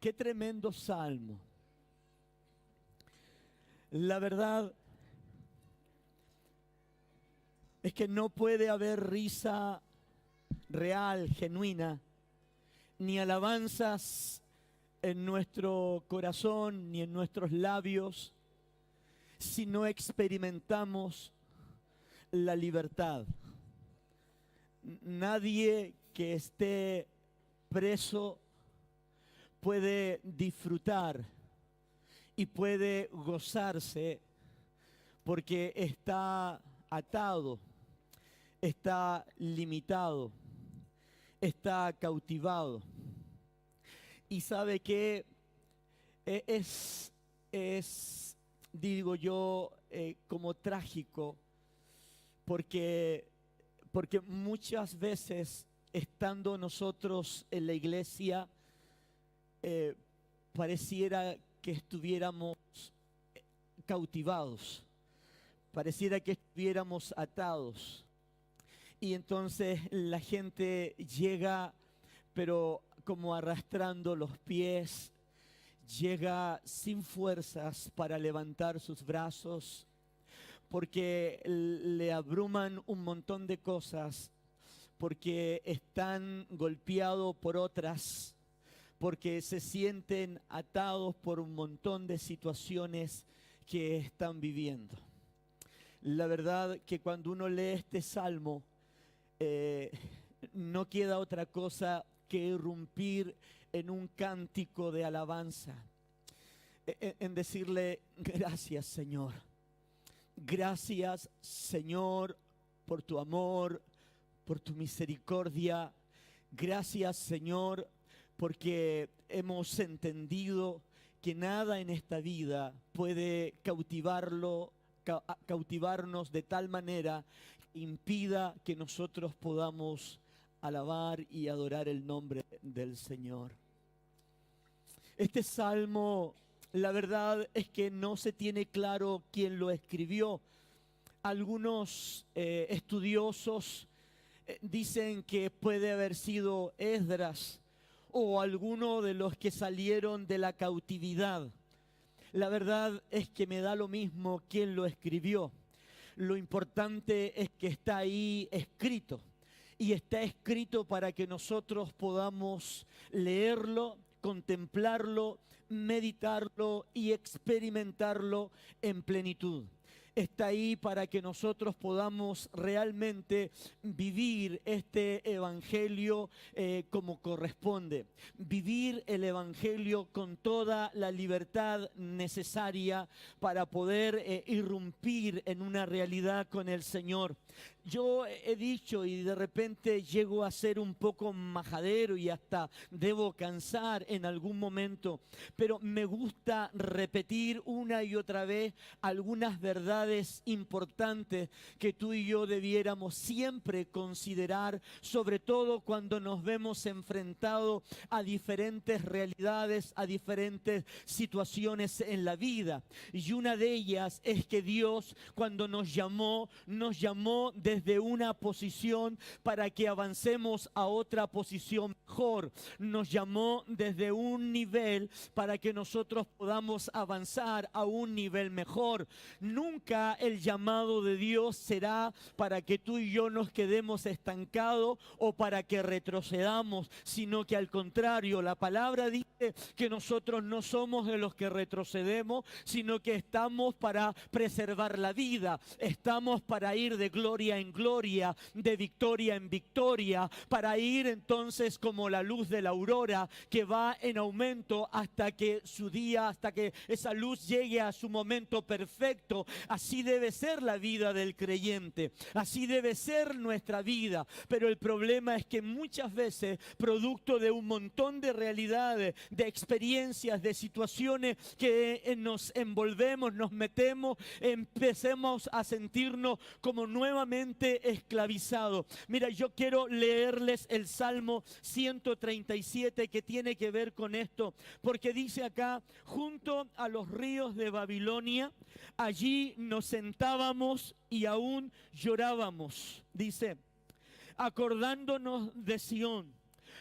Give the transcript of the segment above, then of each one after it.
Qué tremendo salmo. La verdad es que no puede haber risa real, genuina, ni alabanzas en nuestro corazón, ni en nuestros labios, si no experimentamos la libertad. Nadie que esté preso puede disfrutar y puede gozarse porque está atado, está limitado, está cautivado. Y sabe que digo yo, como trágico, porque muchas veces estando nosotros en la iglesia, pareciera que estuviéramos cautivados, pareciera que estuviéramos atados. Y entonces la gente llega, pero como arrastrando los pies, llega sin fuerzas para levantar sus brazos, porque le abruman un montón de cosas, porque están golpeados por otras, porque se sienten atados por un montón de situaciones que están viviendo. La verdad que cuando uno lee este salmo, no queda otra cosa que irrumpir en un cántico de alabanza, en decirle: gracias, Señor. Gracias, Señor, por tu amor, por tu misericordia. Gracias, Señor, porque hemos entendido que nada en esta vida puede cautivarnos de tal manera que impida que nosotros podamos alabar y adorar el nombre del Señor. Este salmo, la verdad es que no se tiene claro quién lo escribió. Algunos estudiosos dicen que puede haber sido Esdras o alguno de los que salieron de la cautividad. La verdad es que me da lo mismo quién lo escribió. Lo importante es que está ahí escrito. Y está escrito para que nosotros podamos leerlo, contemplarlo, meditarlo y experimentarlo en plenitud. Está ahí para que nosotros podamos realmente vivir este evangelio como corresponde. Vivir el evangelio con toda la libertad necesaria para poder irrumpir en una realidad con el Señor. Yo he dicho, y de repente llego a ser un poco majadero y hasta debo cansar en algún momento, pero me gusta repetir una y otra vez algunas verdades importantes que tú y yo debiéramos siempre considerar, sobre todo cuando nos vemos enfrentados a diferentes realidades, a diferentes situaciones en la vida. Y una de ellas es que Dios, cuando nos llamó desde una posición para que avancemos a otra posición mejor. Nos llamó desde un nivel para que nosotros podamos avanzar a un nivel mejor. Nunca el llamado de Dios será para que tú y yo nos quedemos estancados o para que retrocedamos, sino que al contrario, la palabra dice que nosotros no somos de los que retrocedemos, sino que estamos para preservar la vida, estamos para ir de gloria en gloria, de victoria en victoria, para ir entonces como la luz de la aurora que va en aumento hasta que su día, hasta que esa luz llegue a su momento perfecto. Así debe ser la vida del creyente, así debe ser nuestra vida, pero el problema es que muchas veces, producto de un montón de realidades, de experiencias, de situaciones que nos envolvemos, nos metemos, empecemos a sentirnos como nuevamente esclavizados. Mira, yo quiero leerles el Salmo 137 que tiene que ver con esto, porque dice acá: junto a los ríos de Babilonia, allí nos sentábamos y aún llorábamos. Dice: acordándonos de Sión,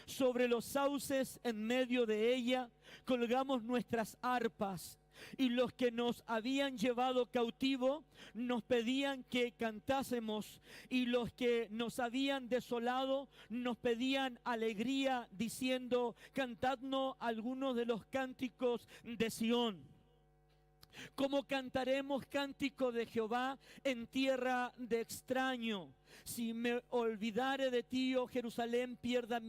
Sobre los sauces en medio de ella colgamos nuestras arpas. Y los que nos habían llevado cautivo nos pedían que cantásemos, y los que nos habían desolado nos pedían alegría, diciendo: cantadnos algunos de los cánticos de Sión. ¿Cómo cantaremos cántico de Jehová en tierra de extraño? Si me olvidare de ti, oh Jerusalén, pierda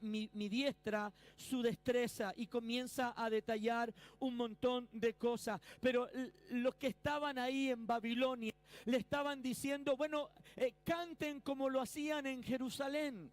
mi diestra su destreza. Y comienza a detallar un montón de cosas. Pero los que estaban ahí en Babilonia le estaban diciendo: bueno, canten como lo hacían en Jerusalén.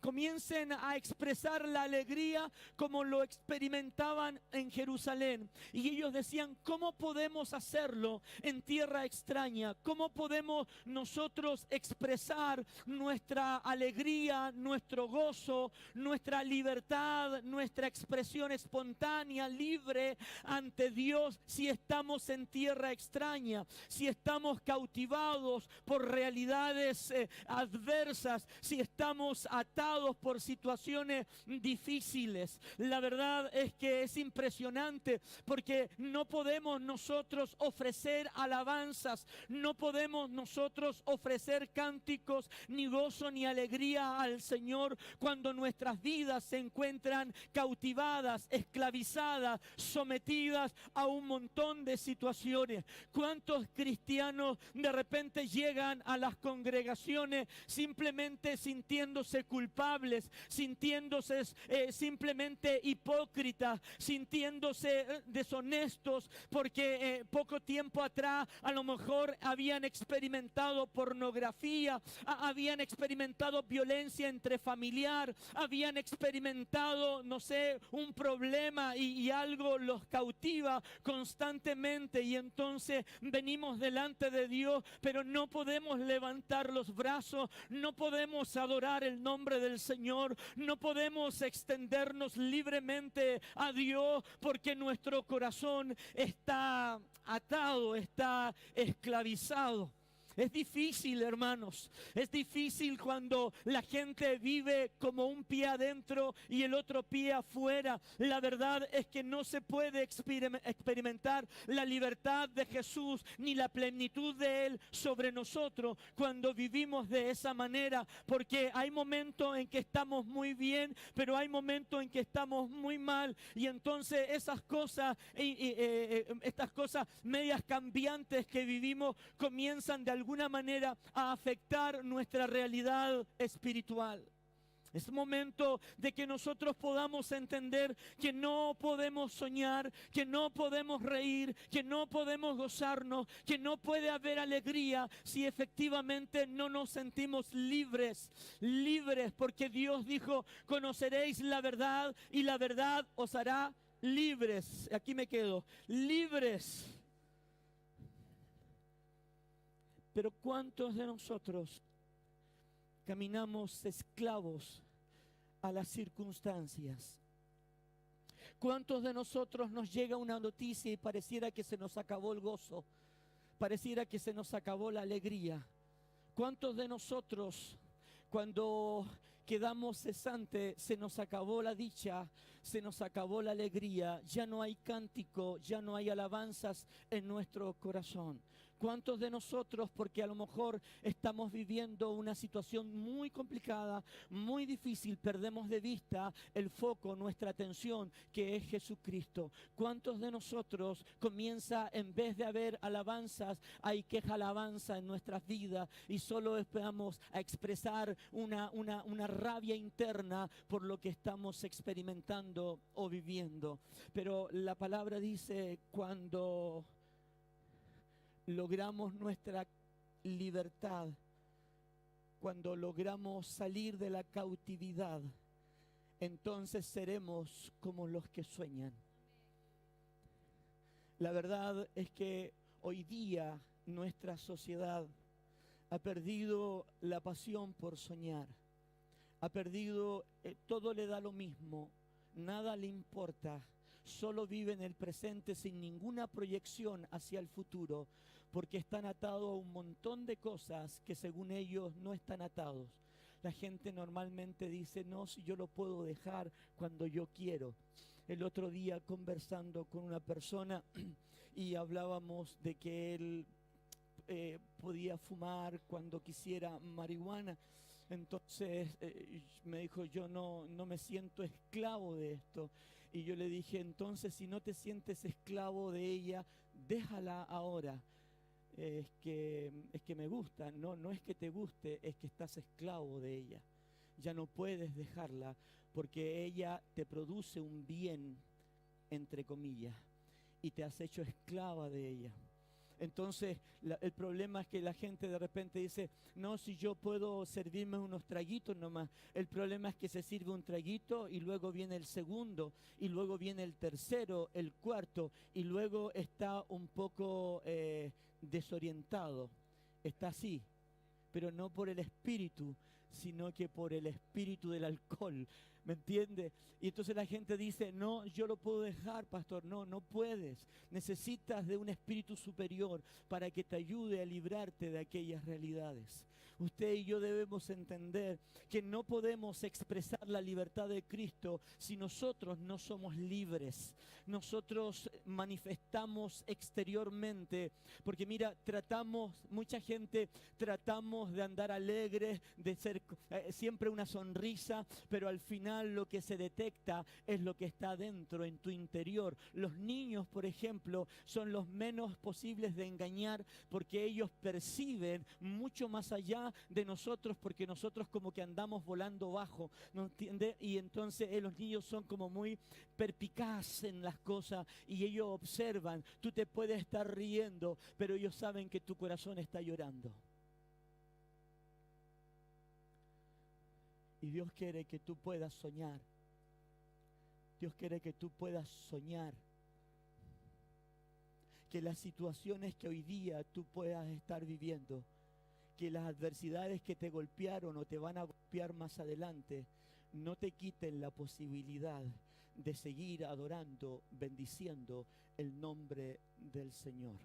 Comiencen a expresar la alegría como lo experimentaban en Jerusalén. Y ellos decían: ¿cómo podemos hacerlo en tierra extraña? ¿Cómo podemos nosotros expresar nuestra alegría, nuestro gozo, nuestra libertad, nuestra expresión espontánea, libre ante Dios, si estamos en tierra extraña, si estamos cautivados por realidades adversas, si estamos atados por situaciones difíciles? La verdad es que es impresionante, porque no podemos nosotros ofrecer alabanzas, no podemos nosotros ofrecer cánticos, ni gozo, ni alegría al Señor cuando nuestras vidas se encuentran cautivadas, esclavizadas, sometidas a un montón de situaciones. ¿Cuántos cristianos de repente llegan a las congregaciones simplemente sintiéndose culpables, sintiéndose simplemente hipócritas, sintiéndose deshonestos, porque poco tiempo atrás a lo mejor habían experimentado pornografía, habían experimentado violencia intrafamiliar, habían experimentado, no sé, un problema y algo los cautiva constantemente, y entonces venimos delante de Dios, pero no podemos levantar los brazos, no podemos adorar el nombre del Señor, no podemos extendernos libremente a Dios, porque nuestro corazón está atado, está esclavizado. Es difícil, hermanos, es difícil cuando la gente vive como un pie adentro y el otro pie afuera. La verdad es que no se puede experimentar la libertad de Jesús ni la plenitud de Él sobre nosotros cuando vivimos de esa manera, porque hay momentos en que estamos muy bien, pero hay momentos en que estamos muy mal, y entonces esas cosas, estas cosas medias cambiantes que vivimos comienzan de alguna manera a afectar nuestra realidad espiritual. Es momento de que nosotros podamos entender que no podemos soñar, que no podemos reír, que no podemos gozarnos, que no puede haber alegría si efectivamente no nos sentimos libres, porque Dios dijo: conoceréis la verdad y la verdad os hará libres. Aquí me quedo, libres. Pero ¿cuántos de nosotros caminamos esclavos a las circunstancias? ¿Cuántos de nosotros nos llega una noticia y pareciera que se nos acabó el gozo? Pareciera que se nos acabó la alegría. ¿Cuántos de nosotros, cuando quedamos cesantes, se nos acabó la dicha, se nos acabó la alegría? Ya no hay cántico, ya no hay alabanzas en nuestro corazón. ¿Cuántos de nosotros, porque a lo mejor estamos viviendo una situación muy complicada, muy difícil, perdemos de vista el foco, nuestra atención, que es Jesucristo? ¿Cuántos de nosotros comienza, en vez de haber alabanzas, hay queja alabanza en nuestras vidas, y solo esperamos a expresar una rabia interna por lo que estamos experimentando o viviendo? Pero la palabra dice: cuando logramos nuestra libertad, cuando logramos salir de la cautividad, entonces seremos como los que sueñan. La verdad es que hoy día nuestra sociedad ha perdido la pasión por soñar, ha perdido, todo le da lo mismo, nada le importa. Solo vive en el presente sin ninguna proyección hacia el futuro, porque están atados a un montón de cosas que según ellos no están atados. La gente normalmente dice, no, si yo lo puedo dejar cuando yo quiero. El otro día conversando con una persona y hablábamos de que él podía fumar cuando quisiera marihuana. Entonces me dijo, yo no me siento esclavo de esto. Y yo le dije, entonces si no te sientes esclavo de ella, déjala ahora. Es que me gusta, no es que te guste, es que estás esclavo de ella. Ya no puedes dejarla porque ella te produce un bien, entre comillas, y te has hecho esclava de ella. Entonces el problema es que la gente de repente dice, no, si yo puedo servirme unos traguitos nomás. El problema es que se sirve un traguito y luego viene el segundo y luego viene el tercero, el cuarto y luego está un poco desorientado. Está así, pero no por el espíritu, sino que por el espíritu del alcohol. ¿Me entiende? Y entonces la gente dice, no, yo lo puedo dejar, pastor. No, no puedes. Necesitas de un espíritu superior para que te ayude a librarte de aquellas realidades. Usted y yo debemos entender que no podemos expresar la libertad de Cristo si nosotros no somos libres. Nosotros manifestamos exteriormente, porque mira, mucha gente tratamos de andar alegres, de ser siempre una sonrisa, pero al final lo que se detecta es lo que está dentro, en tu interior. Los niños, por ejemplo, son los menos posibles de engañar porque ellos perciben mucho más allá de nosotros, porque nosotros como que andamos volando bajo, ¿no entiende? Y entonces los niños son como muy perpicaces en las cosas y ellos observan. Tú te puedes estar riendo, pero ellos saben que tu corazón está llorando. Y Dios quiere que tú puedas soñar. Dios quiere que tú puedas soñar. Que las situaciones que hoy día tú puedas estar viviendo, que las adversidades que te golpearon o te van a golpear más adelante, no te quiten la posibilidad de seguir adorando, bendiciendo el nombre del Señor.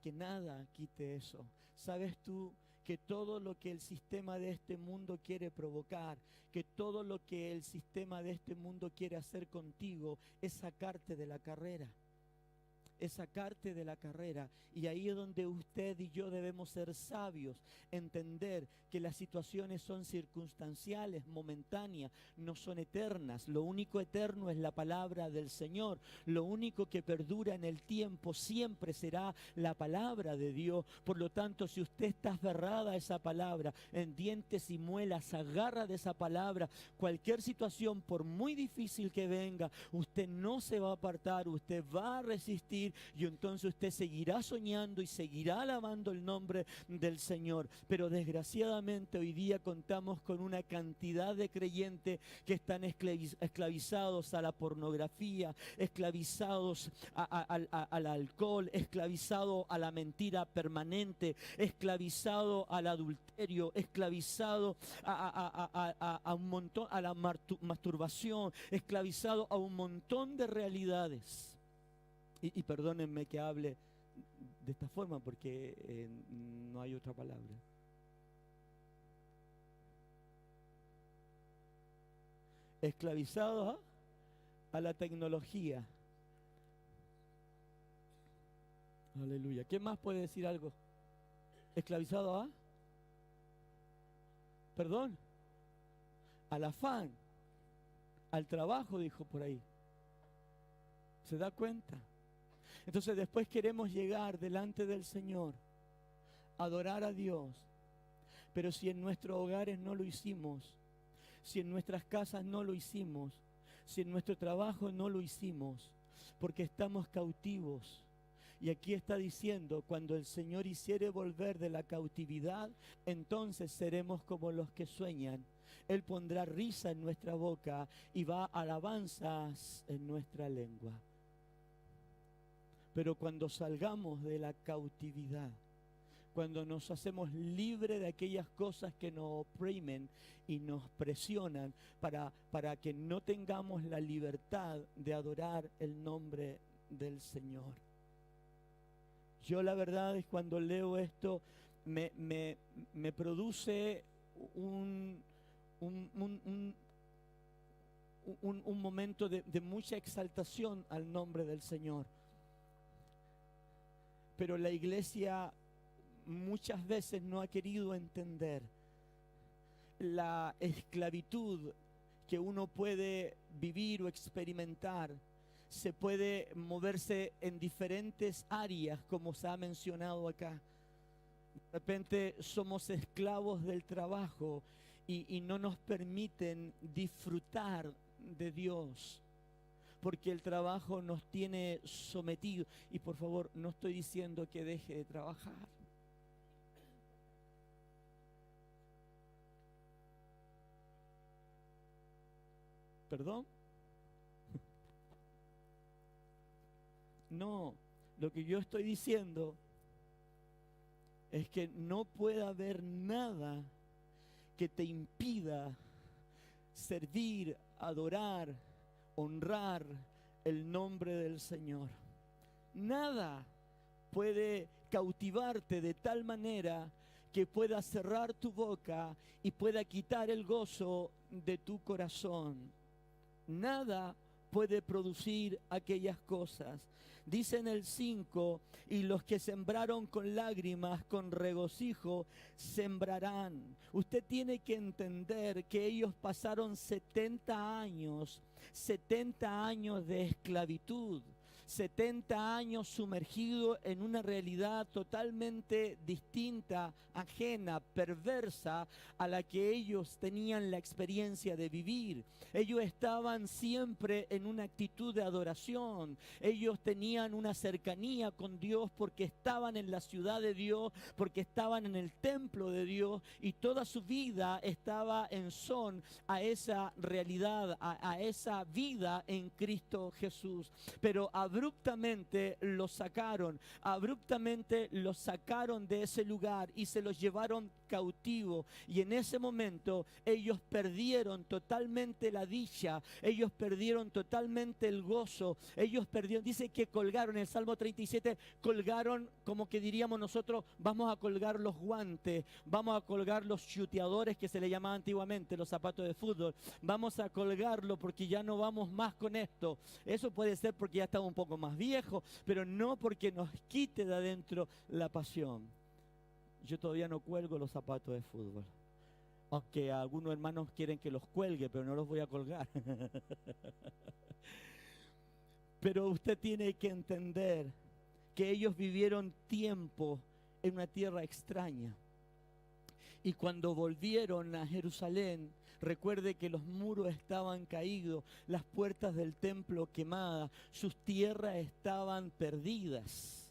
Que nada quite eso. ¿Sabes tú que todo lo que el sistema de este mundo quiere provocar, que todo lo que el sistema de este mundo quiere hacer contigo es sacarte de la carrera? Es sacarte de la carrera. Y ahí es donde usted y yo debemos ser sabios, entender que las situaciones son circunstanciales, momentáneas, no son eternas. Lo único eterno es la palabra del Señor. Lo único que perdura en el tiempo siempre será la palabra de Dios. Por lo tanto, si usted está aferrada a esa palabra, en dientes y muelas, agarra de esa palabra, cualquier situación, por muy difícil que venga, usted no se va a apartar, usted va a resistir. Y entonces usted seguirá soñando y seguirá alabando el nombre del Señor. Pero desgraciadamente hoy día contamos con una cantidad de creyentes que están esclavizados a la pornografía, esclavizados al alcohol, esclavizados a la mentira permanente, esclavizados al adulterio, esclavizados a un montón, a la masturbación, esclavizados a un montón de realidades. Y perdónenme que hable de esta forma porque no hay otra palabra. Esclavizados a la tecnología. Aleluya. ¿Quién más puede decir algo? Esclavizados perdón, al afán, al trabajo, dijo por ahí. ¿Se da cuenta? Entonces después queremos llegar delante del Señor, adorar a Dios, pero si en nuestros hogares no lo hicimos, si en nuestras casas no lo hicimos, si en nuestro trabajo no lo hicimos, porque estamos cautivos. Y aquí está diciendo, cuando el Señor hiciere volver de la cautividad, entonces seremos como los que sueñan. Él pondrá risa en nuestra boca y va alabanzas en nuestra lengua. Pero cuando salgamos de la cautividad, cuando nos hacemos libres de aquellas cosas que nos oprimen y nos presionan para que no tengamos la libertad de adorar el nombre del Señor. Yo la verdad es cuando leo esto me produce un, un- un- un momento de mucha exaltación al nombre del Señor. Pero la iglesia muchas veces no ha querido entender la esclavitud que uno puede vivir o experimentar. Se puede moverse en diferentes áreas, como se ha mencionado acá. De repente somos esclavos del trabajo y no nos permiten disfrutar de Dios, porque el trabajo nos tiene sometidos. Y por favor, no estoy diciendo que deje de trabajar. ¿Perdón? No, lo que yo estoy diciendo es que no puede haber nada que te impida servir, adorar, honrar el nombre del Señor. Nada puede cautivarte de tal manera que pueda cerrar tu boca y pueda quitar el gozo de tu corazón. Nada puede producir aquellas cosas. Dice en el 5, y los que sembraron con lágrimas, con regocijo, sembrarán. Usted tiene que entender que ellos pasaron 70 años de esclavitud. 70 años sumergido en una realidad totalmente distinta, ajena, perversa a la que ellos tenían la experiencia de vivir. Ellos estaban siempre en una actitud de adoración. Ellos tenían una cercanía con Dios porque estaban en la ciudad de Dios, porque estaban en el templo de Dios, y toda su vida estaba en son a esa realidad, a esa vida en Cristo Jesús. Pero abruptamente los sacaron de ese lugar y se los llevaron cautivo, y en ese momento ellos perdieron totalmente la dicha, ellos perdieron totalmente el gozo, ellos perdieron, dice que colgaron, en el Salmo 37, colgaron, como que diríamos nosotros, vamos a colgar los guantes, vamos a colgar los chuteadores que se le llamaba antiguamente, los zapatos de fútbol, vamos a colgarlo porque ya no vamos más con esto. Eso puede ser porque ya estamos un poco más viejos, pero no porque nos quite de adentro la pasión. Yo todavía no cuelgo los zapatos de fútbol, aunque algunos hermanos quieren que los cuelgue, pero no los voy a colgar. Pero usted tiene que entender que ellos vivieron tiempo en una tierra extraña, y cuando volvieron a Jerusalén, recuerde que los muros estaban caídos, las puertas del templo quemadas, sus tierras estaban perdidas,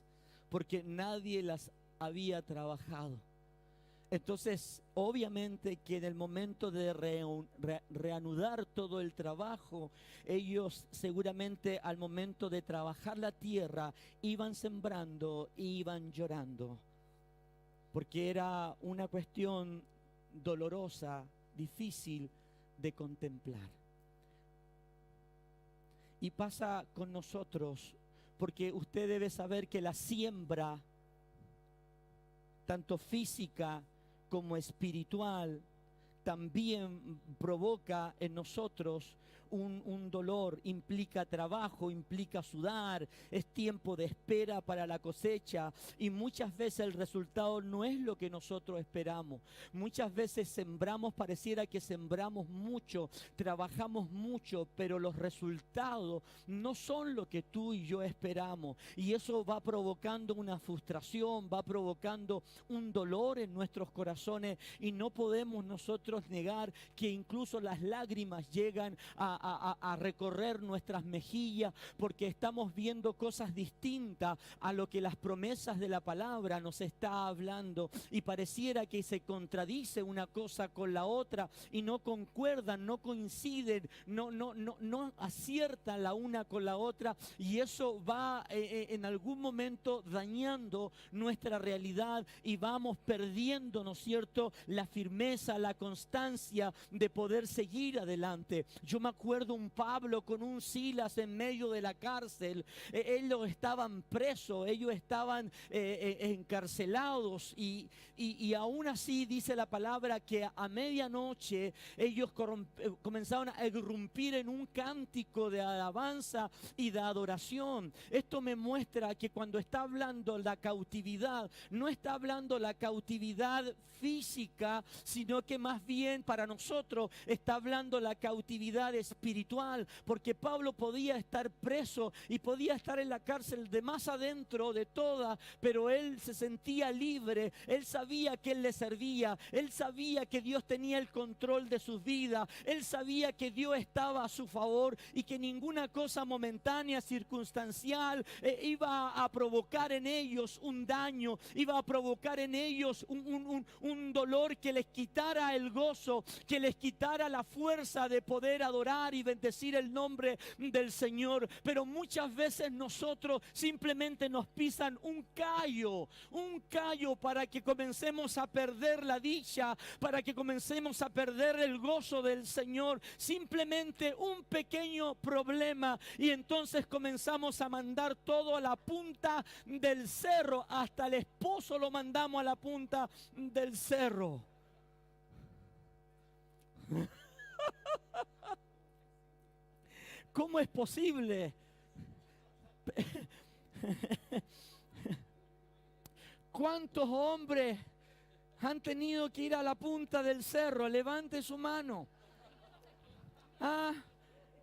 porque nadie las había trabajado. Entonces, obviamente que en el momento de reanudar todo el trabajo, ellos seguramente al momento de trabajar la tierra, iban sembrando e iban llorando, porque era una cuestión dolorosa, difícil de contemplar. Y pasa con nosotros, porque usted debe saber que la siembra, tanto física como espiritual, también provoca en nosotros un dolor, implica trabajo, implica sudar, es tiempo de espera para la cosecha, y muchas veces el resultado no es lo que nosotros esperamos. Muchas veces sembramos, pareciera que sembramos mucho, trabajamos mucho, pero los resultados no son lo que tú y yo esperamos, y eso va provocando una frustración, va provocando un dolor en nuestros corazones, y no podemos nosotros negar que incluso las lágrimas llegan a recorrer nuestras mejillas, porque estamos viendo cosas distintas a lo que las promesas de la palabra nos está hablando, y pareciera que se contradice una cosa con la otra y no concuerdan, no coinciden, no aciertan la una con la otra, y eso va en algún momento dañando nuestra realidad, y vamos perdiendo, ¿no es cierto?, la firmeza, la constancia de poder seguir adelante. Yo me acuerdo recuerdo un Pablo con un Silas en medio de la cárcel. Ellos estaban presos, ellos estaban encarcelados y aún así dice la palabra que a medianoche ellos comenzaron a irrumpir en un cántico de alabanza y de adoración. Esto me muestra que cuando está hablando la cautividad, no está hablando la cautividad física, sino que más bien para nosotros está hablando la cautividad espiritual, porque Pablo podía estar preso y podía estar en la cárcel de más adentro de toda, pero él se sentía libre. Él sabía que él le servía, él sabía que Dios tenía el control de sus vidas, él sabía que Dios estaba a su favor y que ninguna cosa momentánea, circunstancial, iba a provocar en ellos un daño, iba a provocar en ellos un dolor que les quitara el gozo, que les quitara la fuerza de poder adorar y bendecir el nombre del Señor. Pero muchas veces nosotros simplemente nos pisan un callo para que comencemos a perder la dicha, para que comencemos a perder el gozo del Señor. Simplemente un pequeño problema y entonces comenzamos a mandar todo a la punta del cerro, hasta el esposo lo mandamos a la punta del cerro. ¿Cómo es posible? ¿Cuántos hombres han tenido que ir a la punta del cerro? Levante su mano.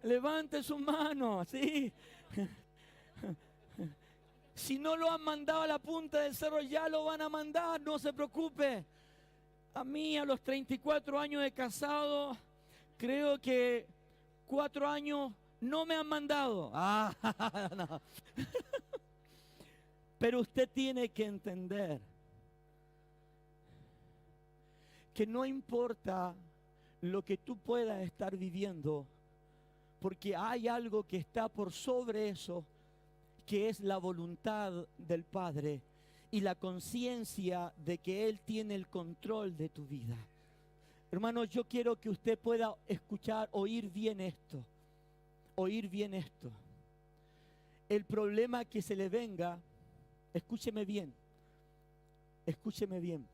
Levante su mano, sí. Si no lo han mandado a la punta del cerro, ya lo van a mandar, no se preocupe. A mí, a los 34 años de casado, creo que 4 años no me han mandado. No. Pero usted tiene que entender que no importa lo que tú puedas estar viviendo, porque hay algo que está por sobre eso, que es la voluntad del Padre y la conciencia de que Él tiene el control de tu vida. Hermanos, yo quiero que usted pueda escuchar, oír bien esto. Oír bien esto. El problema que se le venga, escúcheme bien. Escúcheme bien.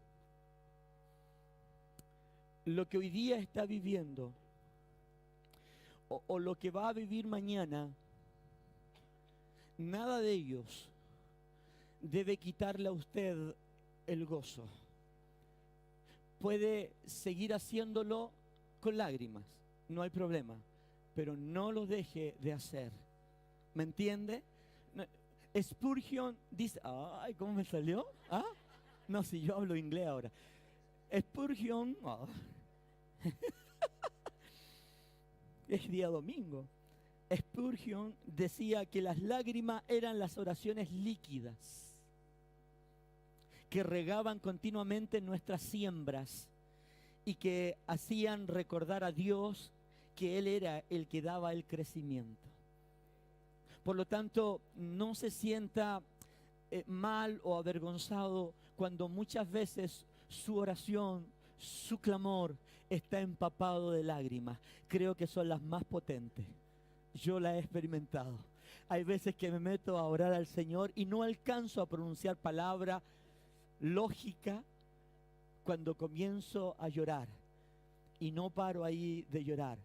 Lo que hoy día está viviendo o lo que va a vivir mañana, nada de ellos debe quitarle a usted el gozo. Puede seguir haciéndolo con lágrimas, no hay problema, pero no lo deje de hacer. ¿Me entiende? Spurgeon dice, ay, ¿cómo me salió? No, si yo hablo inglés ahora. Spurgeon, es día domingo. Spurgeon decía que las lágrimas eran las oraciones líquidas que regaban continuamente nuestras siembras y que hacían recordar a Dios que Él era el que daba el crecimiento. Por lo tanto, no se sienta mal o avergonzado cuando muchas veces su oración, su clamor está empapado de lágrimas. Creo que son las más potentes. Yo la he experimentado. Hay veces que me meto a orar al Señor y no alcanzo a pronunciar palabra lógica cuando comienzo a llorar. Y no paro ahí de llorar.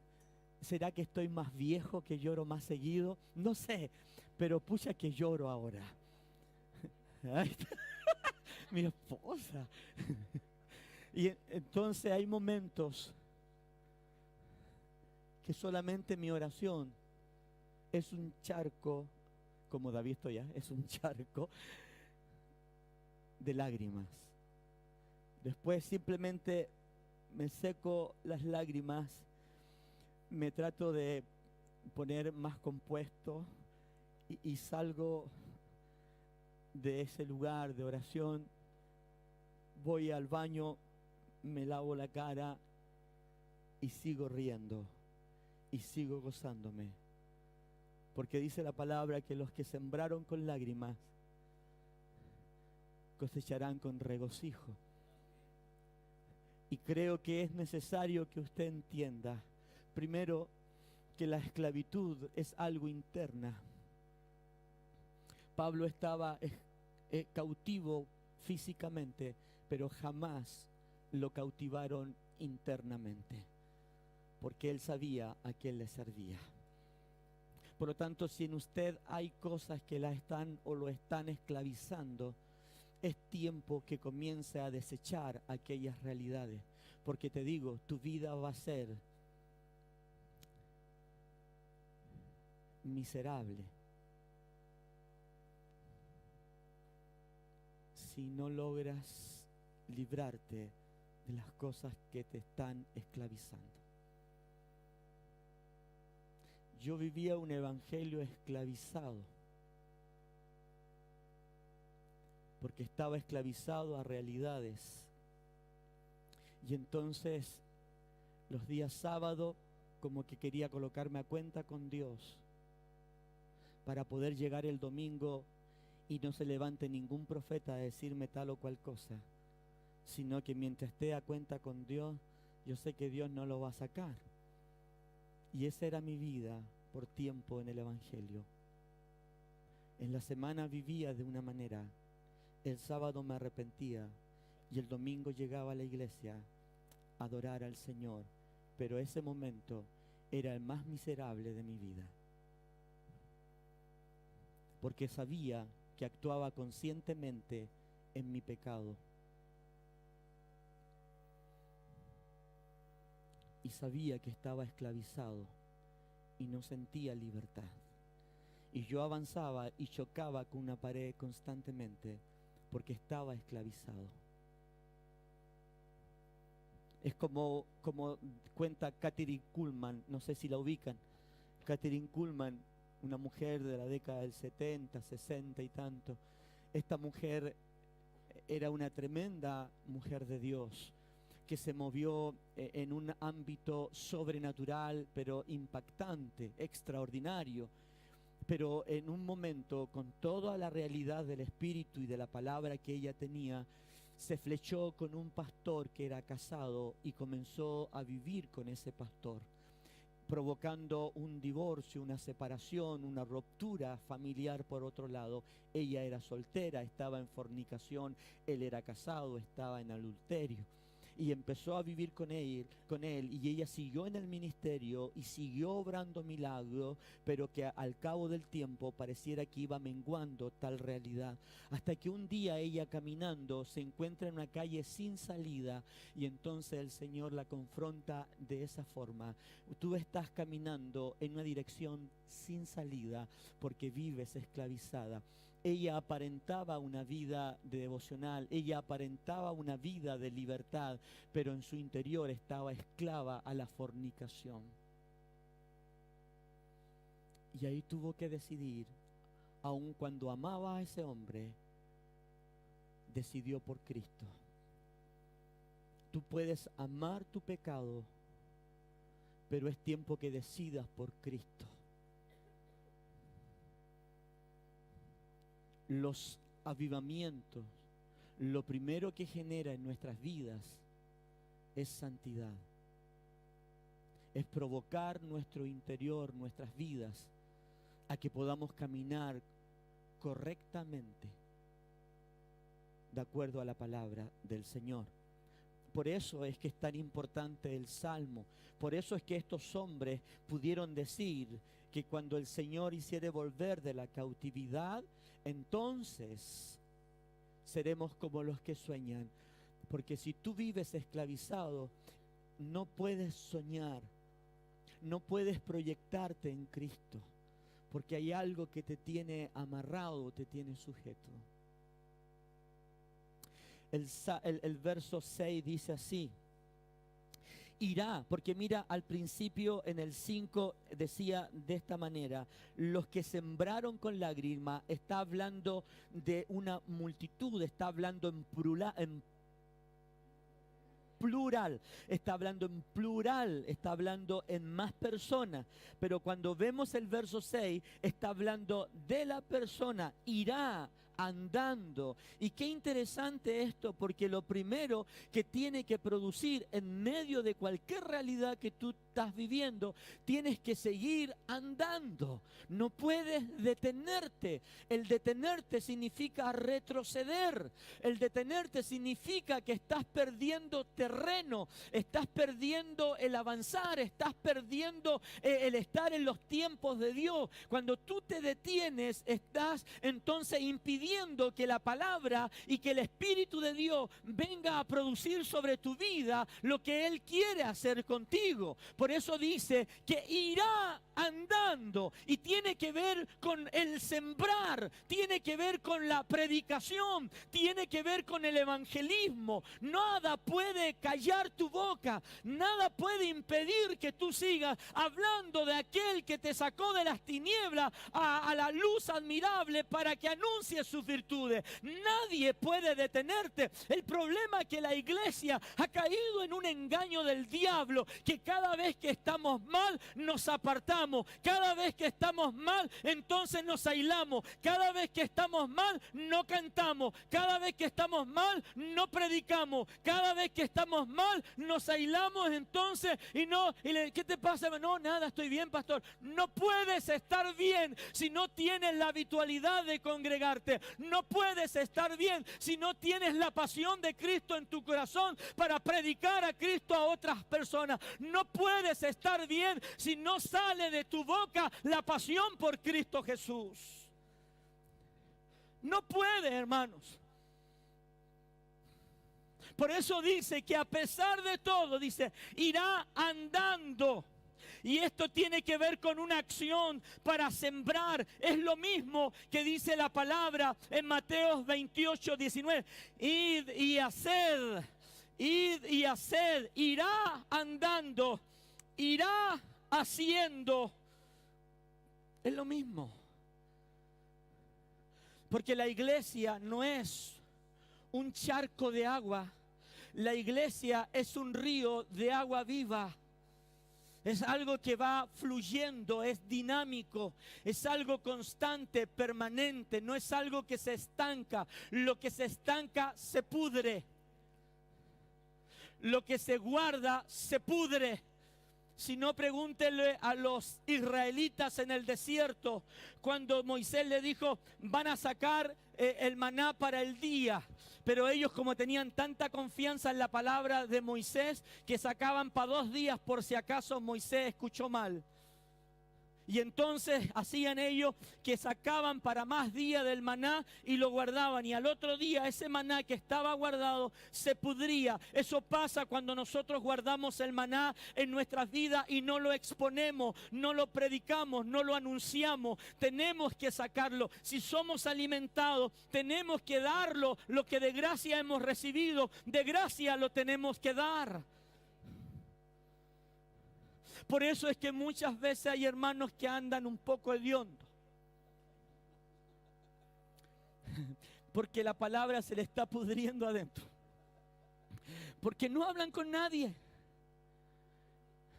¿Será que estoy más viejo, que lloro más seguido? No sé, pero pucha que lloro ahora. Mi esposa. Y entonces hay momentos que solamente mi oración es un charco, como David estoy ya, es un charco de lágrimas. Después simplemente me seco las lágrimas, me trato de poner más compuesto y salgo de ese lugar de oración, voy al baño, me lavo la cara y sigo riendo y sigo gozándome. Porque dice la palabra que los que sembraron con lágrimas cosecharán con regocijo. Y creo que es necesario que usted entienda, primero, que la esclavitud es algo interna. Pablo estaba cautivo físicamente, pero jamás lo cautivaron internamente, porque él sabía a quién le servía. Por lo tanto, si en usted hay cosas que la están o lo están esclavizando, es tiempo que comience a desechar aquellas realidades, porque te digo, tu vida va a ser miserable si no logras librarte de las cosas que te están esclavizando. Yo vivía un evangelio esclavizado, porque estaba esclavizado a realidades. Y entonces los días sábado como que quería colocarme a cuenta con Dios para poder llegar el domingo y no se levante ningún profeta a decirme tal o cual cosa, sino que mientras esté a cuenta con Dios, yo sé que Dios no lo va a sacar. Y esa era mi vida por tiempo en el evangelio. En la semana vivía de una manera, el sábado me arrepentía y el domingo llegaba a la iglesia a adorar al Señor, pero ese momento era el más miserable de mi vida, porque sabía que actuaba conscientemente en mi pecado y sabía que estaba esclavizado y no sentía libertad. Y yo avanzaba y chocaba con una pared constantemente porque estaba esclavizado. Es como cuenta Kathryn Kuhlman, no sé si la ubican. Kathryn Kuhlman, una mujer de la década del 70, 60 y tanto. Esta mujer era una tremenda mujer de Dios, que se movió en un ámbito sobrenatural, pero impactante, extraordinario. Pero en un momento, con toda la realidad del Espíritu y de la palabra que ella tenía, se flechó con un pastor que era casado y comenzó a vivir con ese pastor, provocando un divorcio, una separación, una ruptura familiar por otro lado. Ella era soltera, estaba en fornicación, él era casado, estaba en adulterio. Y empezó a vivir con él, y ella siguió en el ministerio y siguió obrando milagros, pero que al cabo del tiempo pareciera que iba menguando tal realidad, hasta que un día ella caminando se encuentra en una calle sin salida, y entonces el Señor la confronta de esa forma: tú estás caminando en una dirección sin salida porque vives esclavizada. Ella aparentaba una vida devocional, ella aparentaba una vida de libertad, pero en su interior estaba esclava a la fornicación. Y ahí tuvo que decidir, aun cuando amaba a ese hombre, decidió por Cristo. Tú puedes amar tu pecado, pero es tiempo que decidas por Cristo. Los avivamientos, lo primero que genera en nuestras vidas es santidad. Es provocar nuestro interior, nuestras vidas, a que podamos caminar correctamente de acuerdo a la palabra del Señor. Por eso es que es tan importante el Salmo. Por eso es que estos hombres pudieron decir que cuando el Señor hiciere volver de la cautividad, entonces seremos como los que sueñan. Porque si tú vives esclavizado, no puedes soñar, no puedes proyectarte en Cristo, porque hay algo que te tiene amarrado, te tiene sujeto. El verso 6 dice así: irá, porque mira, al principio en el 5 decía de esta manera: los que sembraron con lágrima. Está hablando de una multitud, está hablando en plural, está hablando en plural, está hablando en más personas. Pero cuando vemos el verso 6, está hablando de la persona: irá andando. Y qué interesante esto, porque lo primero que tiene que producir en medio de cualquier realidad que tú estás viviendo, tienes que seguir andando. No puedes detenerte. El detenerte significa retroceder. El detenerte significa que estás perdiendo terreno, estás perdiendo el avanzar, estás perdiendo el estar en los tiempos de Dios. Cuando tú te detienes, estás entonces impidiendo que la palabra y que el Espíritu de Dios venga a producir sobre tu vida lo que Él quiere hacer contigo. Por eso dice que irá andando, y tiene que ver con el sembrar, tiene que ver con la predicación, tiene que ver con el evangelismo. Nada puede callar tu boca, nada puede impedir que tú sigas hablando de aquel que te sacó de las tinieblas a la luz admirable para que anuncies sus virtudes. Nadie puede detenerte. El problema es que la iglesia ha caído en un engaño del diablo, que cada vez que estamos mal nos apartamos, cada vez que estamos mal entonces nos aislamos, cada vez que estamos mal no cantamos, cada vez que estamos mal no predicamos, cada vez que estamos mal nos aislamos entonces ¿qué te pasa? No, nada, estoy bien, pastor. No puedes estar bien si no tienes la habitualidad de congregarte. No puedes estar bien si no tienes la pasión de Cristo en tu corazón para predicar a Cristo a otras personas. No puedes estar bien si no sale de tu boca la pasión por Cristo Jesús. No puedes, hermanos. Por eso dice que a pesar de todo, dice, irá andando. Y esto tiene que ver con una acción para sembrar. Es lo mismo que dice la palabra en Mateo 28, 19. Id y haced, irá andando, irá haciendo. Es lo mismo. Porque la iglesia no es un charco de agua. La iglesia es un río de agua viva. Es algo que va fluyendo, es dinámico, es algo constante, permanente, no es algo que se estanca. Lo que se estanca se pudre. Lo que se guarda se pudre. Si no, pregúntele a los israelitas en el desierto, cuando Moisés le dijo, van a sacar el maná para el día. Pero ellos, como tenían tanta confianza en la palabra de Moisés, que sacaban para 2 días por si acaso Moisés escuchó mal. Y entonces hacían ellos que sacaban para más días del maná y lo guardaban. Y al otro día ese maná que estaba guardado se pudría. Eso pasa cuando nosotros guardamos el maná en nuestras vidas y no lo exponemos, no lo predicamos, no lo anunciamos. Tenemos que sacarlo. Si somos alimentados, tenemos que darlo. Lo que de gracia hemos recibido, de gracia lo tenemos que dar. Por eso es que muchas veces hay hermanos que andan un poco hediondos. Porque la palabra se le está pudriendo adentro. Porque no hablan con nadie.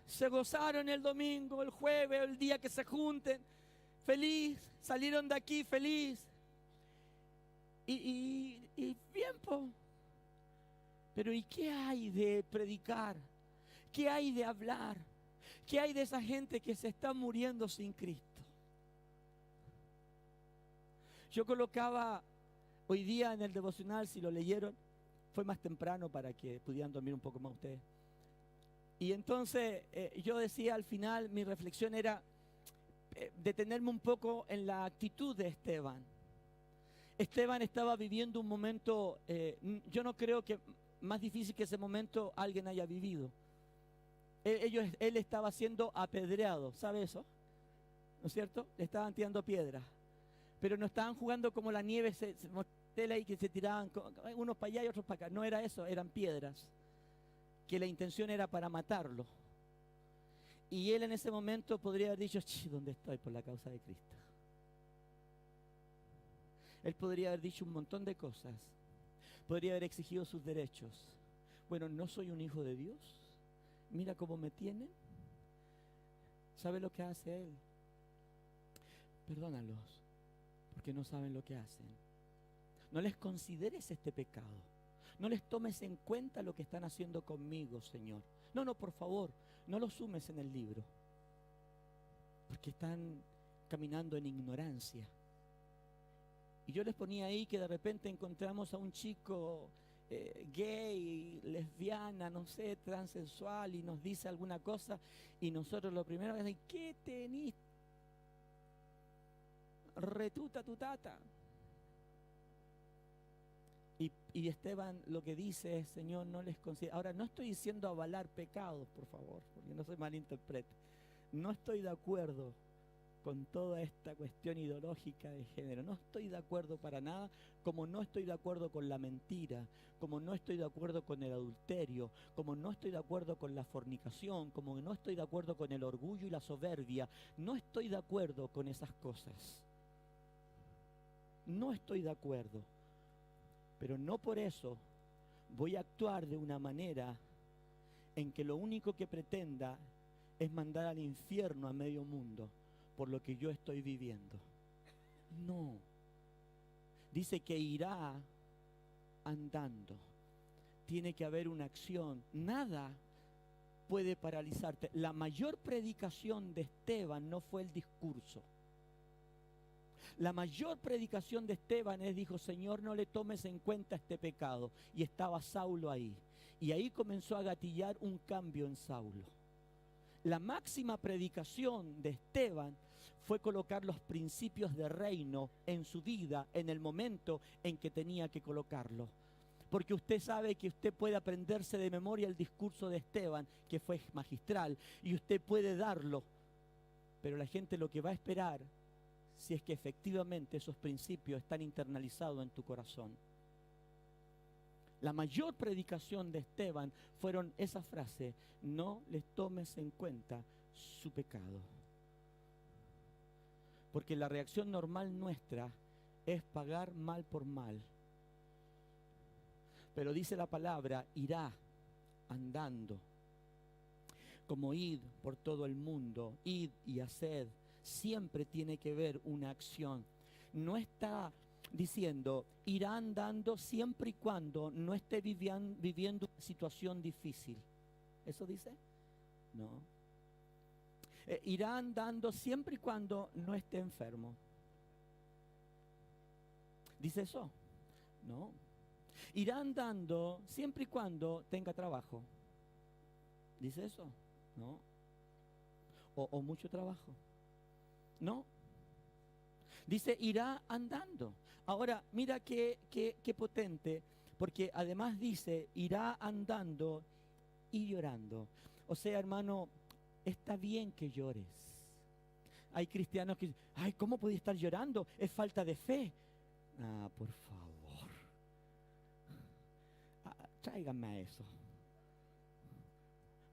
Se gozaron el domingo, el jueves, el día que se junten. Feliz, salieron de aquí feliz. Y bien, po. Pero ¿y qué hay de predicar? ¿Qué hay de hablar? ¿Qué hay de esa gente que se está muriendo sin Cristo? Yo colocaba hoy día en el devocional, si lo leyeron, fue más temprano para que pudieran dormir un poco más ustedes. Y entonces yo decía al final, mi reflexión era detenerme un poco en la actitud de Esteban. Esteban estaba viviendo un momento, yo no creo que más difícil que ese momento alguien haya vivido. Él estaba siendo apedreado, ¿sabe eso? ¿No es cierto? Le estaban tirando piedras. Pero no estaban jugando como la nieve, y que se tiraban unos para allá y otros para acá. No era eso, eran piedras. Que la intención era para matarlo. Y él en ese momento podría haber dicho, ¿dónde estoy por la causa de Cristo? Él podría haber dicho un montón de cosas. Podría haber exigido sus derechos. Bueno, ¿no soy un hijo de Dios? Mira cómo me tienen. ¿Sabe lo que hace él? Perdónalos, porque no saben lo que hacen. No les consideres este pecado. No les tomes en cuenta lo que están haciendo conmigo, Señor. No, no, por favor, no lo sumes en el libro. Porque están caminando en ignorancia. Y yo les ponía ahí que de repente encontramos a un chico gay, lesbiana, no sé, transexual, y nos dice alguna cosa, y nosotros lo primero que decimos, ¿qué tenés? Retuta tu tata. Y Esteban lo que dice es, Señor, no les considero. Ahora, no estoy diciendo avalar pecados, por favor, porque no se malinterprete. No estoy de acuerdo con toda esta cuestión ideológica de género. No estoy de acuerdo para nada, como no estoy de acuerdo con la mentira, como no estoy de acuerdo con el adulterio, como no estoy de acuerdo con la fornicación, como no estoy de acuerdo con el orgullo y la soberbia. No estoy de acuerdo con esas cosas. No estoy de acuerdo. Pero no por eso voy a actuar de una manera en que lo único que pretenda es mandar al infierno a medio mundo por lo que yo estoy viviendo. No. Dice que irá andando. Tiene que haber una acción. Nada puede paralizarte. La mayor predicación de Esteban no fue el discurso. La mayor predicación de Esteban es, dijo, Señor, no le tomes en cuenta este pecado. Y estaba Saulo ahí. Y ahí comenzó a gatillar un cambio en Saulo. La máxima predicación de Esteban fue colocar los principios de reino en su vida en el momento en que tenía que colocarlo. Porque usted sabe que usted puede aprenderse de memoria el discurso de Esteban, que fue magistral, y usted puede darlo. Pero la gente lo que va a esperar si es que efectivamente esos principios están internalizados en tu corazón. La mayor predicación de Esteban fueron esa frase, no les tomes en cuenta su pecado. Porque la reacción normal nuestra es pagar mal por mal. Pero dice la palabra, irá andando. Como id por todo el mundo, id y haced. Siempre tiene que ver una acción. No está diciendo, irá andando siempre y cuando no esté viviendo una situación difícil. ¿Eso dice? No. Irá andando siempre y cuando no esté enfermo. ¿Dice eso? No. Irá andando siempre y cuando tenga trabajo. ¿Dice eso? No. O mucho trabajo. No. Dice, irá andando. Ahora, mira qué potente, porque además dice, irá andando y llorando. O sea, hermano, está bien que llores. Hay cristianos que dicen, ay, ¿cómo podía estar llorando? Es falta de fe. Ah, por favor. Tráiganme a eso.